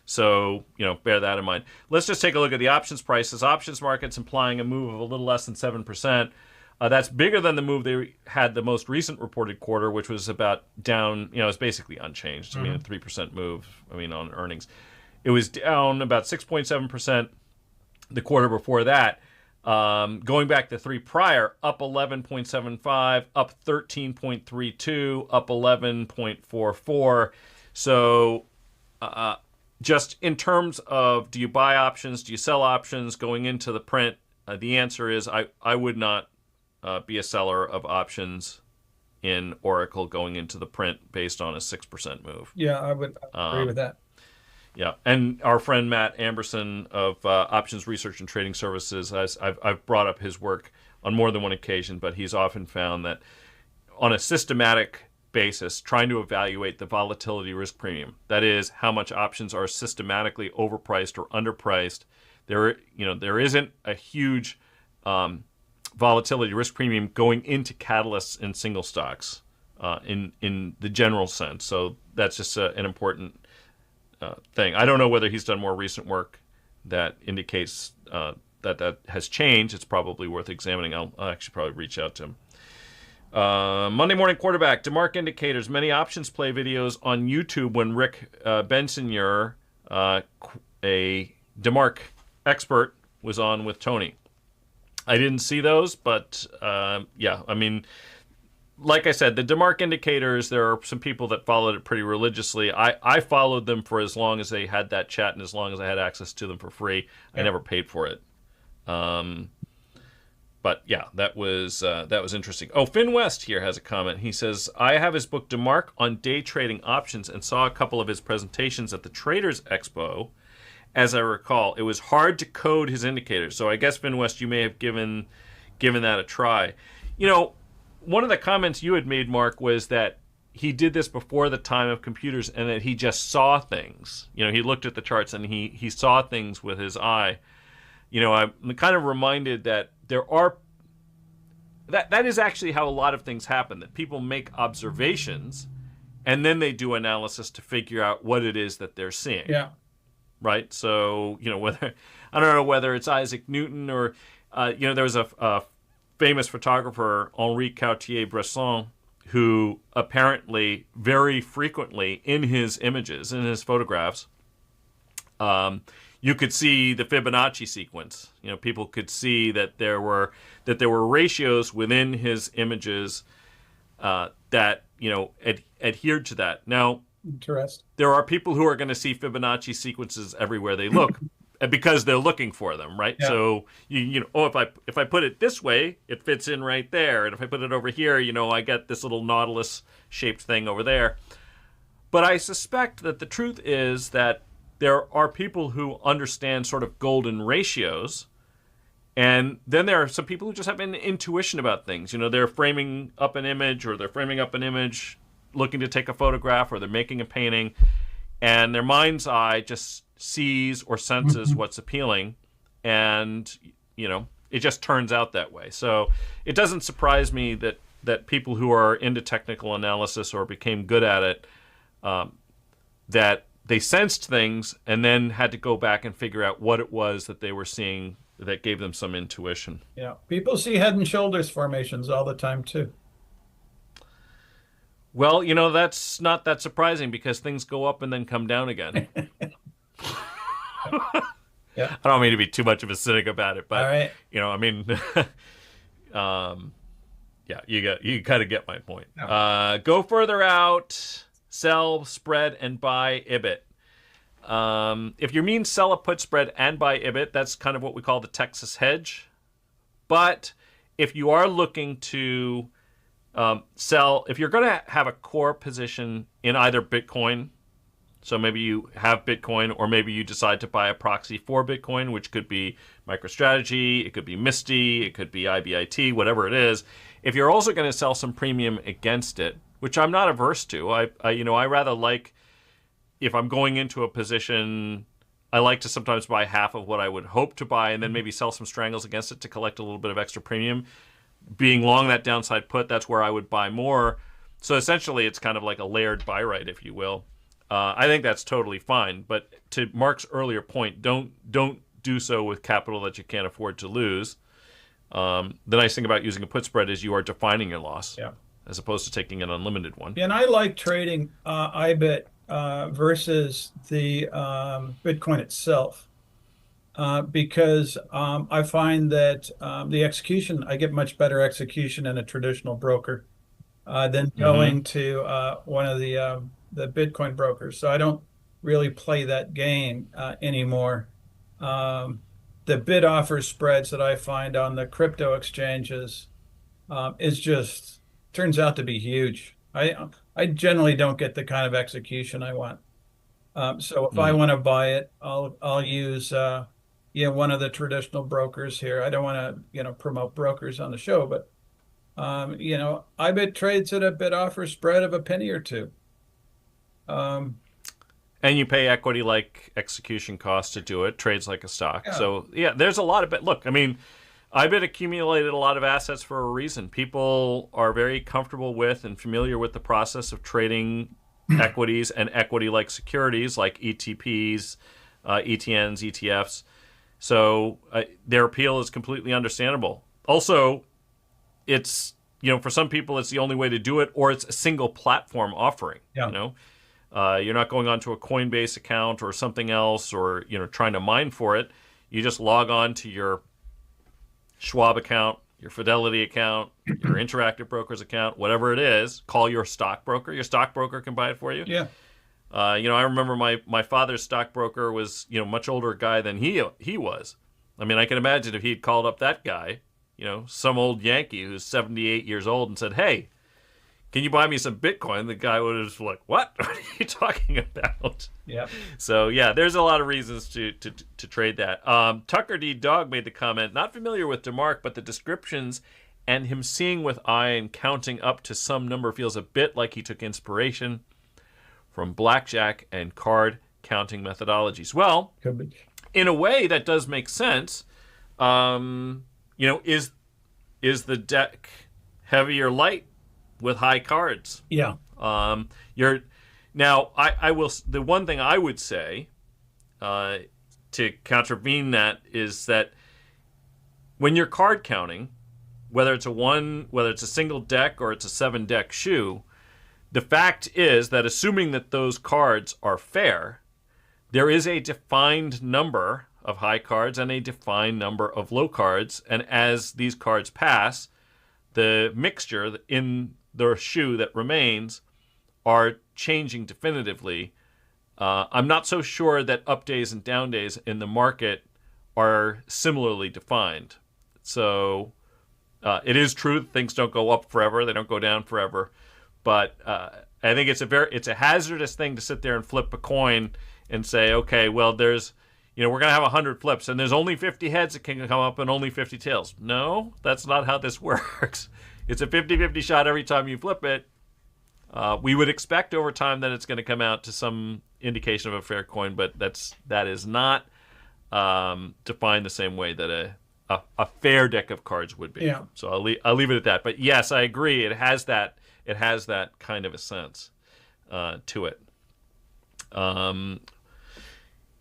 so bear that in mind. Let's just take a look at the options prices. Options market's implying a move of a little less than 7%. That's bigger than the move they had the most recent reported quarter, which was about down, it's basically unchanged. I mean, a 3% move, on earnings. It was down about 6.7% the quarter before that. Going back to three prior, up 11.75, up 13.32, up 11.44. So just in terms of, do you buy options, do you sell options going into the print? The answer is I would not be a seller of options in Oracle going into the print based on a 6% move. Yeah, I would agree with that. Yeah, and our friend Matt Amberson of Options Research and Trading Services, I've brought up his work on more than one occasion, but he's often found that on a systematic basis, trying to evaluate the volatility risk premium. That is, how much options are systematically overpriced or underpriced. There isn't a huge volatility risk premium going into catalysts in single stocks in the general sense. So that's just an important thing. I don't know whether he's done more recent work that indicates that has changed. It's probably worth examining. I'll actually probably reach out to him. Monday Morning Quarterback, DeMark Indicators, many options play videos on YouTube when Rick Bensinger, a DeMark expert, was on with Tony. I didn't see those, but yeah, I mean, like I said, the DeMark Indicators, there are some people that followed it pretty religiously. I followed them for as long as they had that chat and as long as I had access to them for free. I never paid for it. But yeah, that was interesting. Oh, Finn West here has a comment. He says, I have his book DeMark on day trading options and saw a couple of his presentations at the Traders Expo. As I recall, it was hard to code his indicators. So I guess, Finn West, you may have given that a try. You know, one of the comments you had made, Mark, was that he did this before the time of computers and that he just saw things. You know, he looked at the charts and he saw things with his eye. You know, I'm kind of reminded that that is actually how a lot of things happen, that people make observations and then they do analysis to figure out what it is that they're seeing. Yeah. Right? So, you know, I don't know whether it's Isaac Newton or, you know, there was a famous photographer, Henri Cartier-Bresson, who apparently very frequently in his images, in his photographs, you could see the Fibonacci sequence. You know, people could see that there were ratios within his images that, you know, adhered to that. Now, Interesting. there are people who are going to see Fibonacci sequences everywhere they look because they're looking for them, right? Yeah. So you know, oh, if I put it this way, it fits in right there, and if I put it over here, you know, I get this little nautilus shaped thing over there. But I suspect that the truth is that there are people who understand sort of golden ratios, and then there are some people who just have an intuition about things. You know, they're framing up an image, looking to take a photograph, or they're making a painting, and their mind's eye just sees or senses what's appealing, and, you know, it just turns out that way. So it doesn't surprise me that people who are into technical analysis or became good at it, that they sensed things and then had to go back and figure out what it was that they were seeing that gave them some intuition. Yeah. People see head and shoulders formations all the time too. Well, you know, that's not that surprising because things go up and then come down again. Yeah. I don't mean to be too much of a cynic about it, but, All right. you know, I mean, yeah, you kind of get my point. No. Go further out, sell, spread, and buy Ibit. If you mean sell a put spread and buy Ibit, that's kind of what we call the Texas hedge. But if you are looking to sell, if you're going to have a core position in either Bitcoin, so maybe you have Bitcoin, or maybe you decide to buy a proxy for Bitcoin, which could be MicroStrategy, it could be Misty, it could be IBIT, whatever it is. If you're also going to sell some premium against it, which I'm not averse to, I rather like, if I'm going into a position, I like to sometimes buy half of what I would hope to buy and then maybe sell some strangles against it to collect a little bit of extra premium. Being long that downside put, that's where I would buy more. So essentially, it's kind of like a layered buy right, if you will. I think that's totally fine. But to Mark's earlier point, don't do so with capital that you can't afford to lose. The nice thing about using a put spread is you are defining your loss, Yeah. as opposed to taking an unlimited one. And I like trading Ibit versus the Bitcoin itself because I find that the execution, I get much better execution in a traditional broker than going to one of the Bitcoin brokers. So I don't really play that game anymore. The bid offer spreads that I find on the crypto exchanges is just turns out to be huge. I generally don't get the kind of execution I want. So if I want to buy it, I'll use one of the traditional brokers here. I don't want to promote brokers on the show, but Ibit trades at a bid offer spread of a penny or two. Um, And you pay equity like execution costs to do it, trades like a stock. yeah, So, yeah, there's a lot of it. Look, I mean, Ibit accumulated a lot of assets for a reason. People are very comfortable with and familiar with the process of trading equities and equity like securities like ETPs, ETNs, ETFs. So their appeal is completely understandable. Also, it's, for some people, it's the only way to do it, or it's a single platform offering. yeah, You're not going onto a Coinbase account or something else, or trying to mine for it. You just log on to your Schwab account, your Fidelity account, your Interactive Brokers account, whatever it is. Call your stockbroker. Your stockbroker can buy it for you. yeah. I remember my father's stockbroker was much older guy than he was. I mean, I can imagine if he'd called up that guy, some old Yankee who's 78 years old and said, "Hey, can you buy me some Bitcoin?" The guy would have just like, "What? What are you talking about?" Yeah. So yeah, there's a lot of reasons to trade that. Tucker D Dog made the comment, not familiar with DeMark, but the descriptions and him seeing with eye and counting up to some number feels a bit like he took inspiration from blackjack and card counting methodologies. Well, Could be. in a way, that does make sense. Is the deck heavy or light with high cards? Yeah. You're now. I will. The one thing I would say to contravene that is that when you're card counting, whether it's a single deck or it's a 7-deck shoe, the fact is that assuming that those cards are fair, there is a defined number of high cards and a defined number of low cards, and as these cards pass, the mixture in the shoe that remains are changing definitively. I'm not so sure that up days and down days in the market are similarly defined. So it is true that things don't go up forever; they don't go down forever. But I think it's a hazardous thing to sit there and flip a coin and say, okay, well, we're going to have 100 flips, and there's only 50 heads that can come up and only 50 tails. No, that's not how this works. It's a 50-50 shot every time you flip it. We would expect over time that it's going to come out to some indication of a fair coin, but that is not defined the same way that a fair deck of cards would be. Yeah. So I'll leave it at that. But yes, I agree. It has that kind of a sense to it.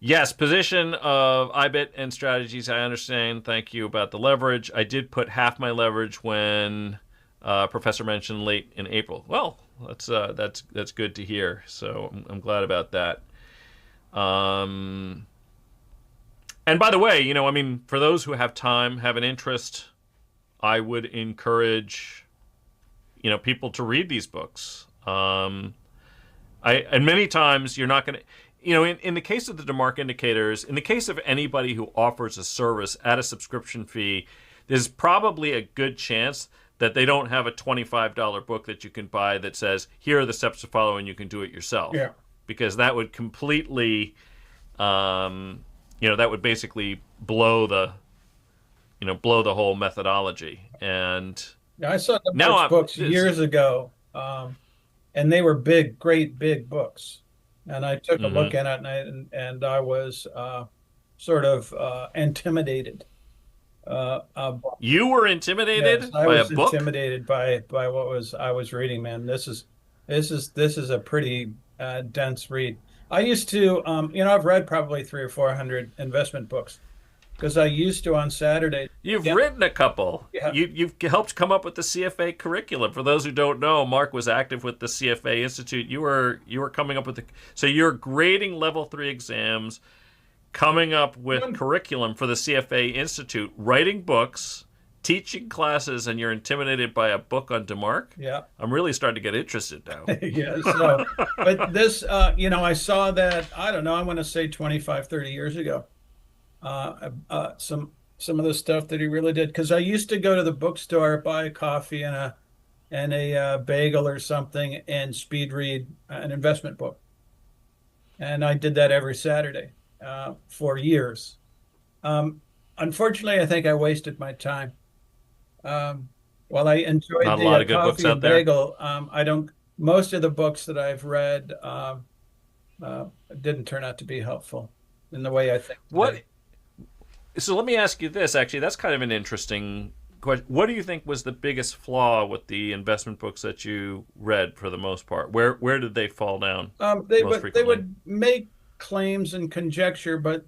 Yes, position of Ibit and strategies. I understand. Thank you about the leverage. I did put half my leverage when Professor mentioned late in April. Well, that's good to hear. So I'm glad about that. And by the way, for those who have time, have an interest, I would encourage people to read these books. And many times you're not going to. In the case of the DeMark indicators, in the case of anybody who offers a service at a subscription fee, there's probably a good chance that they don't have a $25 book that you can buy that says, here are the steps to follow and you can do it yourself. Yeah. Because that would completely, that would basically blow the whole methodology. And Now, I saw the now books years ago, and they were great big books. And I took a look at it, and I was sort of intimidated. You were intimidated Yes, I by was a book? intimidated by what I was reading, man. This is a pretty dense read. I used to, I've read probably 300 or 400 investment books because I used to on Saturday. You've written a couple. Yeah. You've helped come up with the CFA curriculum. For those who don't know, Mark was active with the CFA Institute. You were coming up with so you're grading level 3 exams, coming up with curriculum for the CFA Institute, writing books, teaching classes, and you're intimidated by a book on DeMark? Yeah. I'm really starting to get interested now. Yeah. So, but this, I saw that, I don't know, I want to say 25, 30 years ago. Some of the stuff that he really did, because I used to go to the bookstore, buy a coffee and a bagel or something, and speed read an investment book, and I did that every Saturday for years. Unfortunately, I think I wasted my time. While I enjoyed Not a the lot of good books coffee out and there. bagel, I don't. Most of the books that I've read uh, didn't turn out to be helpful in the way I think What? today. So let me ask you this. Actually, that's kind of an interesting question. What do you think was the biggest flaw with the investment books that you read for the most part? Where did they fall down most They frequently? would make claims and conjecture, but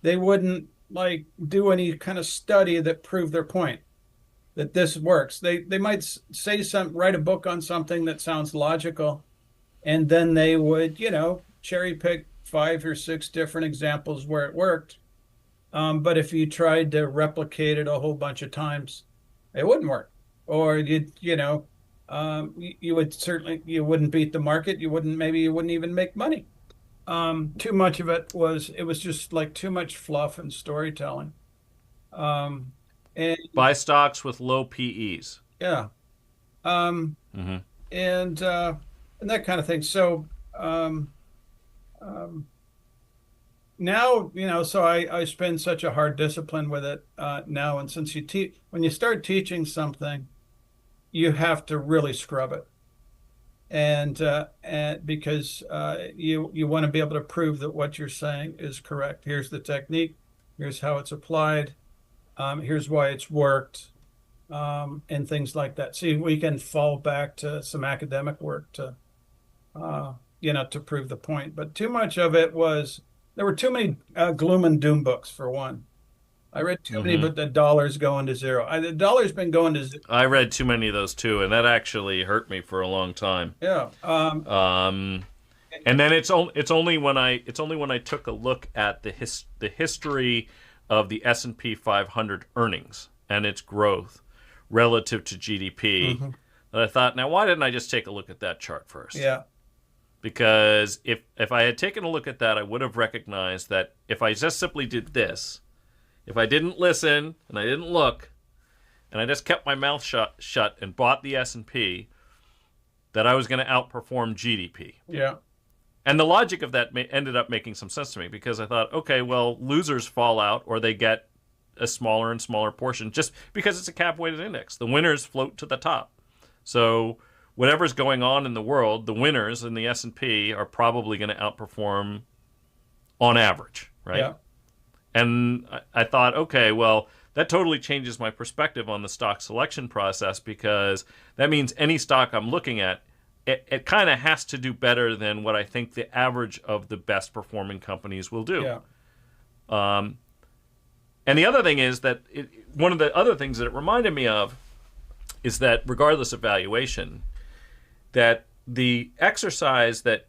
they wouldn't like do any kind of study that proved their point that this works. They might say some write a book on something that sounds logical, and then they would, cherry pick five or six different examples where it worked. But if you tried to replicate it a whole bunch of times, it wouldn't work. Or you would certainly you wouldn't beat the market. You wouldn't even make money. Too much of it was just like too much fluff and storytelling. Um, and Buy stocks with low PEs. yeah, um, Hmm. and uh, and that kind of thing. So um, now, so I spend such a hard discipline with it now. And since you teach, when you start teaching something, you have to really scrub it. And because you want to be able to prove that what you're saying is correct. Here's the technique. Here's how it's applied. Here's why it's worked, and things like that. See, we can fall back to some academic work to prove the point. But too much of it was there were too many gloom and doom books for one. I read too many, Hmm. but the dollar's going to zero. The dollar's been going to zero. I read too many of those too, and that actually hurt me for a long time. Yeah. Um, and then it's only when I took a look at the history of the S&P 500 earnings and its growth relative to GDP Mhm. that I thought, now why didn't I just take a look at that chart first? Yeah. Because if I had taken a look at that, I would have recognized that if I just simply did this, if I didn't listen and I didn't look and I just kept my mouth shut and bought the S&P, that I was going to outperform GDP. Yeah. And the logic of that ended up making some sense to me because I thought, okay, well, losers fall out or they get a smaller and smaller portion just because it's a cap weighted index. The winners float to the top. So whatever's going on in the world, the winners in the S&P are probably going to outperform on average, right? Yeah. And I thought, okay, well, that totally changes my perspective on the stock selection process because that means any stock I'm looking at, it kind of has to do better than what I think the average of the best performing companies will do. Yeah. Um, and the other thing is that one of the other things that it reminded me of is that regardless of valuation, that the exercise that,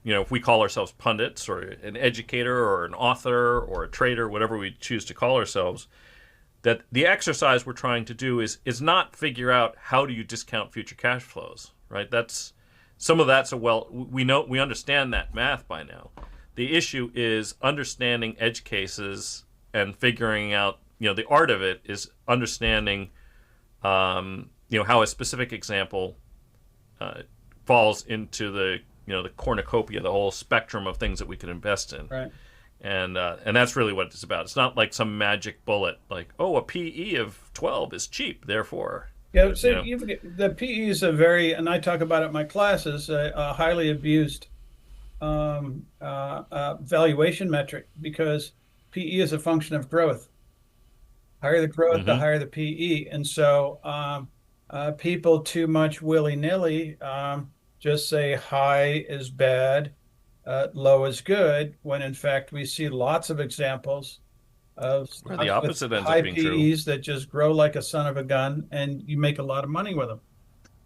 if we call ourselves pundits or an educator or an author or a trader, whatever we choose to call ourselves, that the exercise we're trying to do is not figure out how do you discount future cash flows, right? That's some of that's we understand that math by now. The issue is understanding edge cases and figuring out, the art of it is understanding, how a specific example falls into the cornucopia, the whole spectrum of things that we could invest in. Right. And that's really what it's about. It's not like some magic bullet, like, oh, a PE of 12 is cheap, therefore. Yeah. So You know. the PE is and I talk about it in my classes, a highly abused valuation metric because PE is a function of growth. Higher the growth, the Mm-hmm. higher the PE. And so people too much willy-nilly just say high is bad, low is good, when in fact we see lots of examples of Where the stocks with opposite ends up high being true. PEs that just grow like a son of a gun and you make a lot of money with them.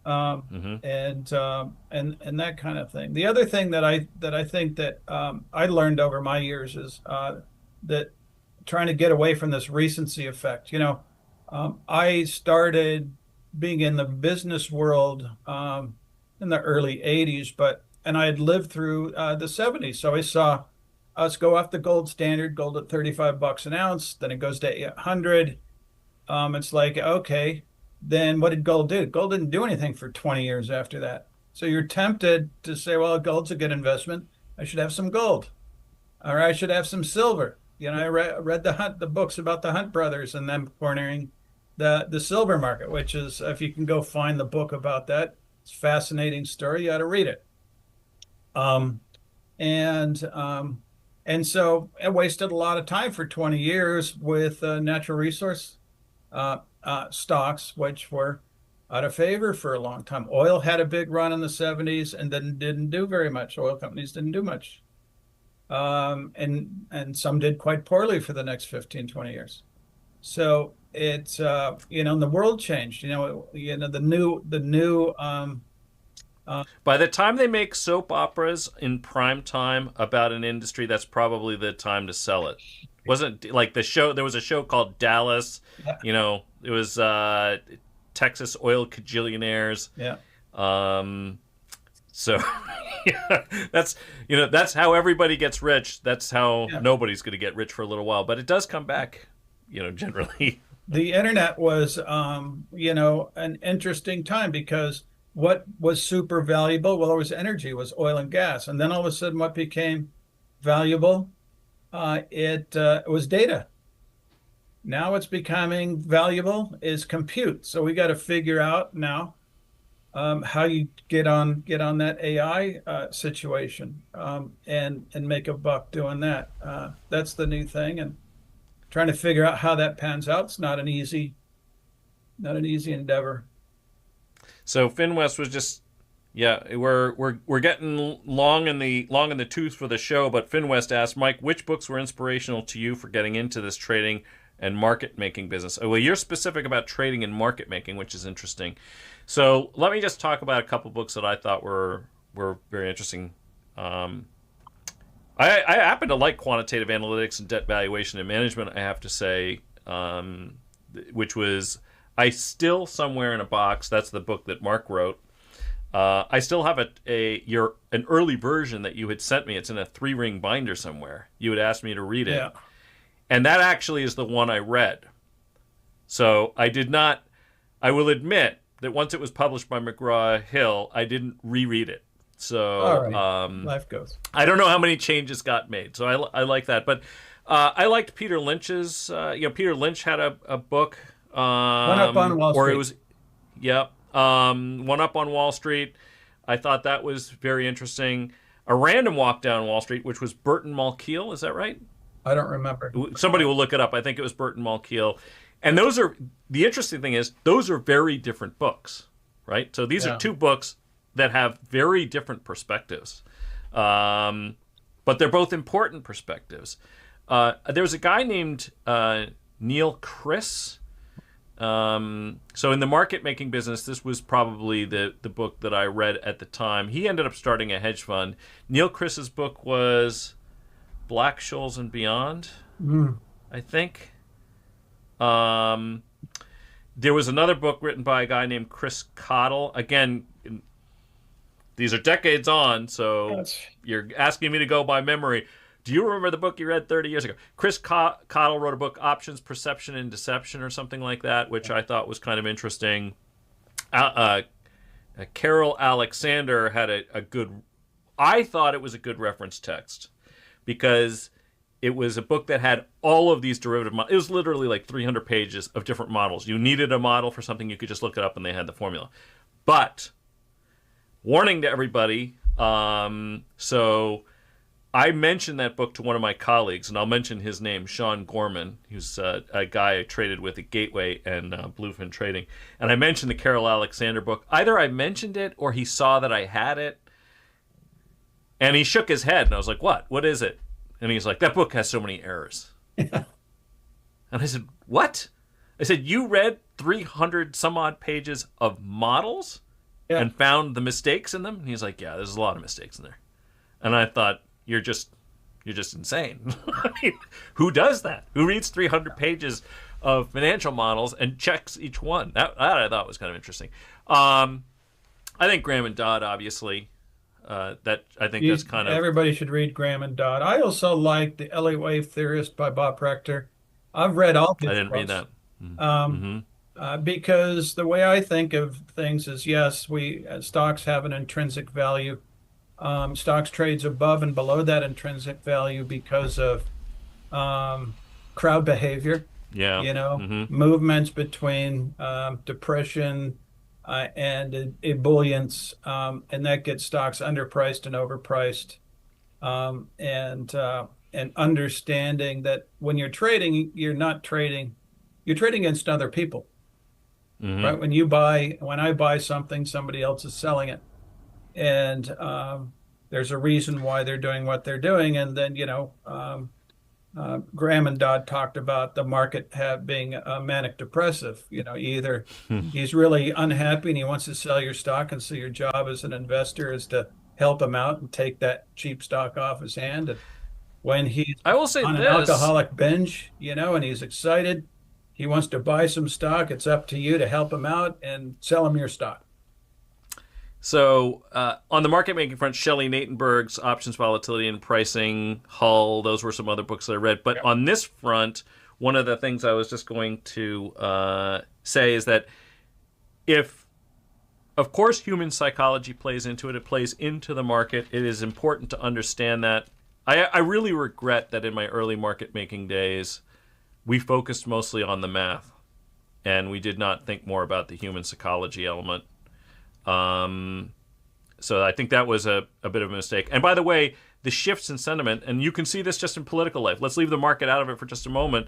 Mm-hmm. And that kind of thing. The other thing that I think that I learned over my years is that trying to get away from this recency effect. I started being in the business world in the early '80s, and I had lived through the '70s, so I saw us go off the gold standard, gold at $35 an ounce, then it goes to 800. It's like, okay, then what did gold do? Gold didn't do anything for 20 years after that. So you're tempted to say, well, gold's a good investment. I should have some gold, or I should have some silver. I read the books about the Hunt brothers and them cornering the silver market, which is, if you can go find the book about that, it's a fascinating story. You ought to read it. Um, and um, and so I wasted a lot of time for 20 years with natural resource stocks, which were out of favor for a long time. Oil had a big run in the 70s and then didn't do very much. Oil companies didn't do much. And some did quite poorly for the next 15, 20 years. So it's and the world changed. By the time they make soap operas in prime time about an industry, that's probably the time to sell it. Wasn't like the show? There was a show called Dallas. Yeah. It was Texas oil cajillionaires. Yeah. So yeah, that's how everybody gets rich. That's how nobody's going to get rich for a little while, but it does come back. Generally. The internet was, an interesting time because what was super valuable? Well, it was energy, it was oil and gas, and then all of a sudden, what became valuable? It was data. Now it's becoming valuable is compute. So we got to figure out now how you get on that AI situation and make a buck doing that. That's the new thing, and trying to figure out how that pans out. It's not an easy endeavor. So FinWest was just, we're getting long in the tooth for the show. But FinWest asked, Mike, which books were inspirational to you for getting into this trading and market making business? Well, you're specific about trading and market making, which is interesting. So let me just talk about a couple books that I thought were very interesting. I happen to like quantitative analytics and debt valuation and management, I have to say, which was I Still Somewhere in a Box. That's the book that Mark wrote. I still have an early version that you had sent me. It's in a 3-ring binder somewhere. You had asked me to read it. Yeah. And that actually is the one I read. So I will admit that once it was published by McGraw-Hill, I didn't reread it. So all right. Life goes. I don't know how many changes got made. So I like that. But I liked Peter Lynch's. Peter Lynch had a book. One Up on Wall Street. Or it was, One Up on Wall Street. I thought that was very interesting. A Random Walk Down Wall Street, which was Burton Malkiel. Is that right? I don't remember. Somebody will look it up. I think it was Burton Malkiel. And the interesting thing is, those are very different books, right? So these are two books that have very different perspectives. But they're both important perspectives. There was a guy named Neil Chris. So in the market making business, this was probably the book that I read at the time. He ended up starting a hedge fund. Neil Chris's book was Black-Scholes and Beyond, I think. There was another book written by a guy named Chris Cottle. Again, these are decades on, so you're asking me to go by memory. Do you remember the book you read 30 years ago? Chris Cottle wrote a book, Options, Perception, and Deception, or something like that, which I thought was kind of interesting. Carol Alexander had a good... I thought it was a good reference text because it was a book that had all of these derivative models. It was literally like 300 pages of different models. You needed a model for something, you could just look it up and they had the formula. But, warning to everybody, so I mentioned that book to one of my colleagues, and I'll mention his name, Sean Gorman, who's a guy I traded with at Gateway and Bluefin Trading. And I mentioned the Carol Alexander book. Either I mentioned it or he saw that I had it. And he shook his head, and I was like, what? What is it? And he's like, that book has so many errors. And I said, what? I said, you read 300 some odd pages of models and found the mistakes in them? And he's like, yeah, there's a lot of mistakes in there. And I thought, you're just insane. I mean, who does that? Who reads 300 pages of financial models and checks each one? That I thought was kind of interesting. I think Graham and Dodd, obviously. That's kind of... Everybody should read Graham and Dodd. I also like The LA Wave Theorist by Bob Prechter. I've read all his I didn't books. read that. Because the way I think of things is, yes, stocks have an intrinsic value. Stocks trades above and below that intrinsic value because of crowd behavior. Yeah. movements between depression and ebullience, and that gets stocks underpriced and overpriced. And understanding that when you're trading, you're trading against other people, Hmm. right? When I buy something, somebody else is selling it, and there's a reason why they're doing what they're doing. And then, Graham and Dodd talked about the market being manic depressive. Either he's really unhappy and he wants to sell your stock, and so your job as an investor is to help him out and take that cheap stock off his hand. And when he's I will say on an this. alcoholic binge, and he's excited, he wants to buy some stock. It's up to you to help him out and sell him your stock. So on the market making front, Shelley Natenberg's Options Volatility and Pricing, Hull, those were some other books that I read. But Yeah. on this front, one of the things I was just going to say is that if, of course, human psychology plays into it, it plays into the market. It is important to understand that. I really regret that in my early market making days, we focused mostly on the math and we did not think more about the human psychology element. So I think that was a bit of a mistake. And by the way, the shifts in sentiment, and you can see this just in political life. Let's leave the market out of it for just a moment.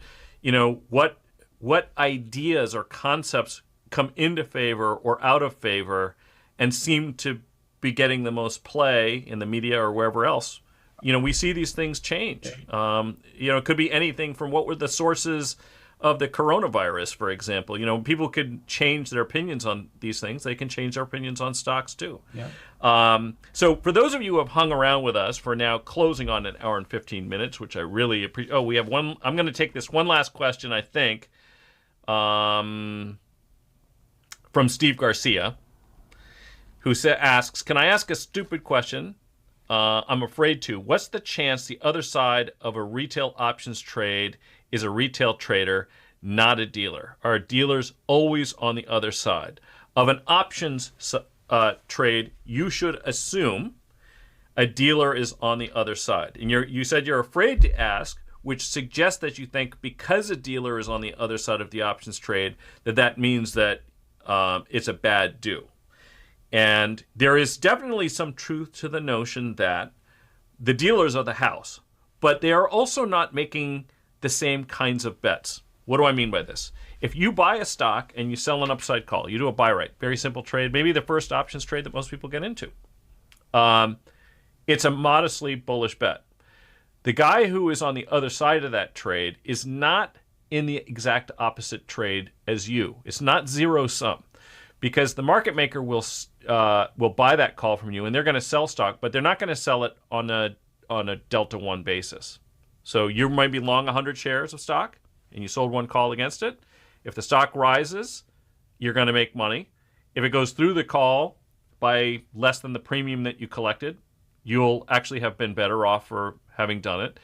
What ideas or concepts come into favor or out of favor and seem to be getting the most play in the media or wherever else. We see these things change. It could be anything from what were the sources of the coronavirus, for example. People could change their opinions on these things. They can change their opinions on stocks too. Yeah. So for those of you who have hung around with us for now closing on an hour and 15 minutes, which I really appreciate. Oh, we have one. I'm going to take this one last question, I think, from Steve Garcia, who asks, can I ask a stupid question? I'm afraid to. What's the chance the other side of a retail options trade is a retail trader, not a dealer? Are dealers always on the other side? Of an options trade, you should assume a dealer is on the other side. And you said you're afraid to ask, which suggests that you think because a dealer is on the other side of the options trade, that means that it's a bad do. And there is definitely some truth to the notion that the dealers are the house, but they are also not making the same kinds of bets. What do I mean by this? If you buy a stock and you sell an upside call, you do a buy right, very simple trade, maybe the first options trade that most people get into. It's a modestly bullish bet. The guy who is on the other side of that trade is not in the exact opposite trade as you. It's not zero sum, because the market maker will buy that call from you and they're going to sell stock, but they're not going to sell it on a delta 1 basis. So you might be long 100 shares of stock and you sold one call against it. If the stock rises, you're going to make money. If it goes through the call by less than the premium that you collected, you'll actually have been better off for having done it.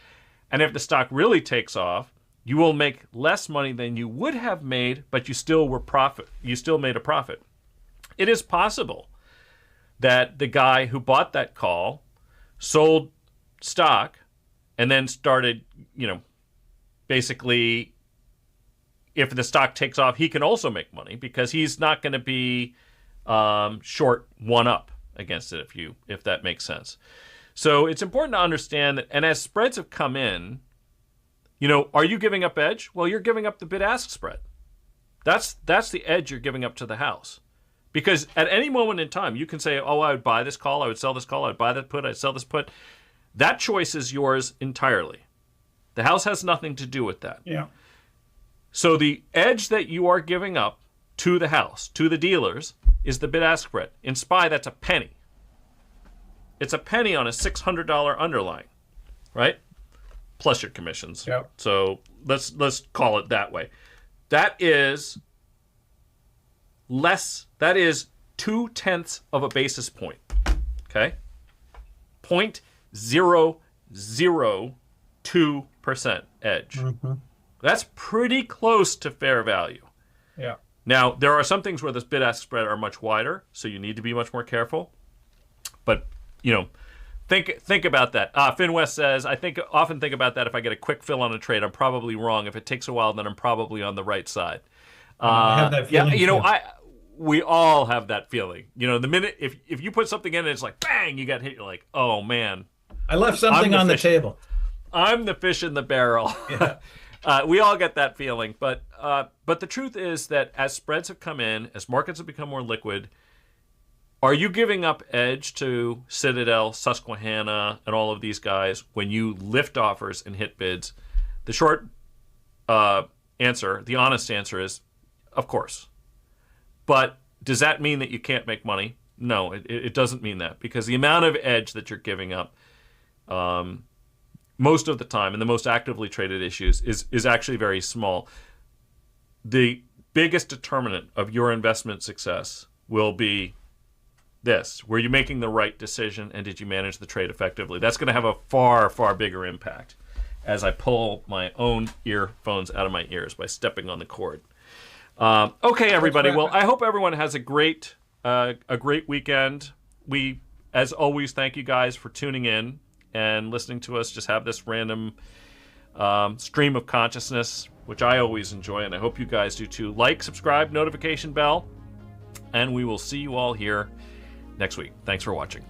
And if the stock really takes off, you will make less money than you would have made, but you still made a profit. It is possible that the guy who bought that call sold stock and then started, basically, if the stock takes off, he can also make money because he's not going to be short one up against it, if that makes sense. So it's important to understand that, and as spreads have come in, are you giving up edge? Well, you're giving up the bid-ask spread. That's the edge you're giving up to the house. Because at any moment in time, you can say, oh, I would buy this call, I would sell this call, I would buy that put, I'd sell this put. That choice is yours entirely. The house has nothing to do with that. Yeah. So the edge that you are giving up to the house, to the dealers, is the bid-ask spread. In SPY, that's a penny. It's a penny on a $600 underlying, right? Plus your commissions. Yeah. So let's call it that way. That is 0.2 of a basis point. Okay? 0.002% edge. Mm-hmm. That's pretty close to fair value. Yeah. Now, there are some things where this bid-ask spread are much wider, so you need to be much more careful. But, Think about that. Finn West says, I often think about that. If I get a quick fill on a trade, I'm probably wrong. If it takes a while, then I'm probably on the right side. I have that feeling too. We all have that feeling. The minute if you put something in and it's like bang, you got hit. You're like, oh man, I left something on the table. I'm the fish in the barrel. Yeah. We all get that feeling, but the truth is that as spreads have come in, as markets have become more liquid, are you giving up edge to Citadel, Susquehanna, and all of these guys when you lift offers and hit bids? The short answer, the honest answer is, of course. But does that mean that you can't make money? No, it doesn't mean that, because the amount of edge that you're giving up most of the time in the most actively traded issues is actually very small. The biggest determinant of your investment success will be this: were you making the right decision, and did you manage the trade effectively? That's going to have a far, far bigger impact as I pull my own earphones out of my ears by stepping on the cord. Okay, everybody. Well, I hope everyone has a great weekend. We, as always, thank you guys for tuning in and listening to us just have this random stream of consciousness, which I always enjoy, and I hope you guys do too. Like, subscribe, notification bell, and we will see you all here next week. Thanks for watching.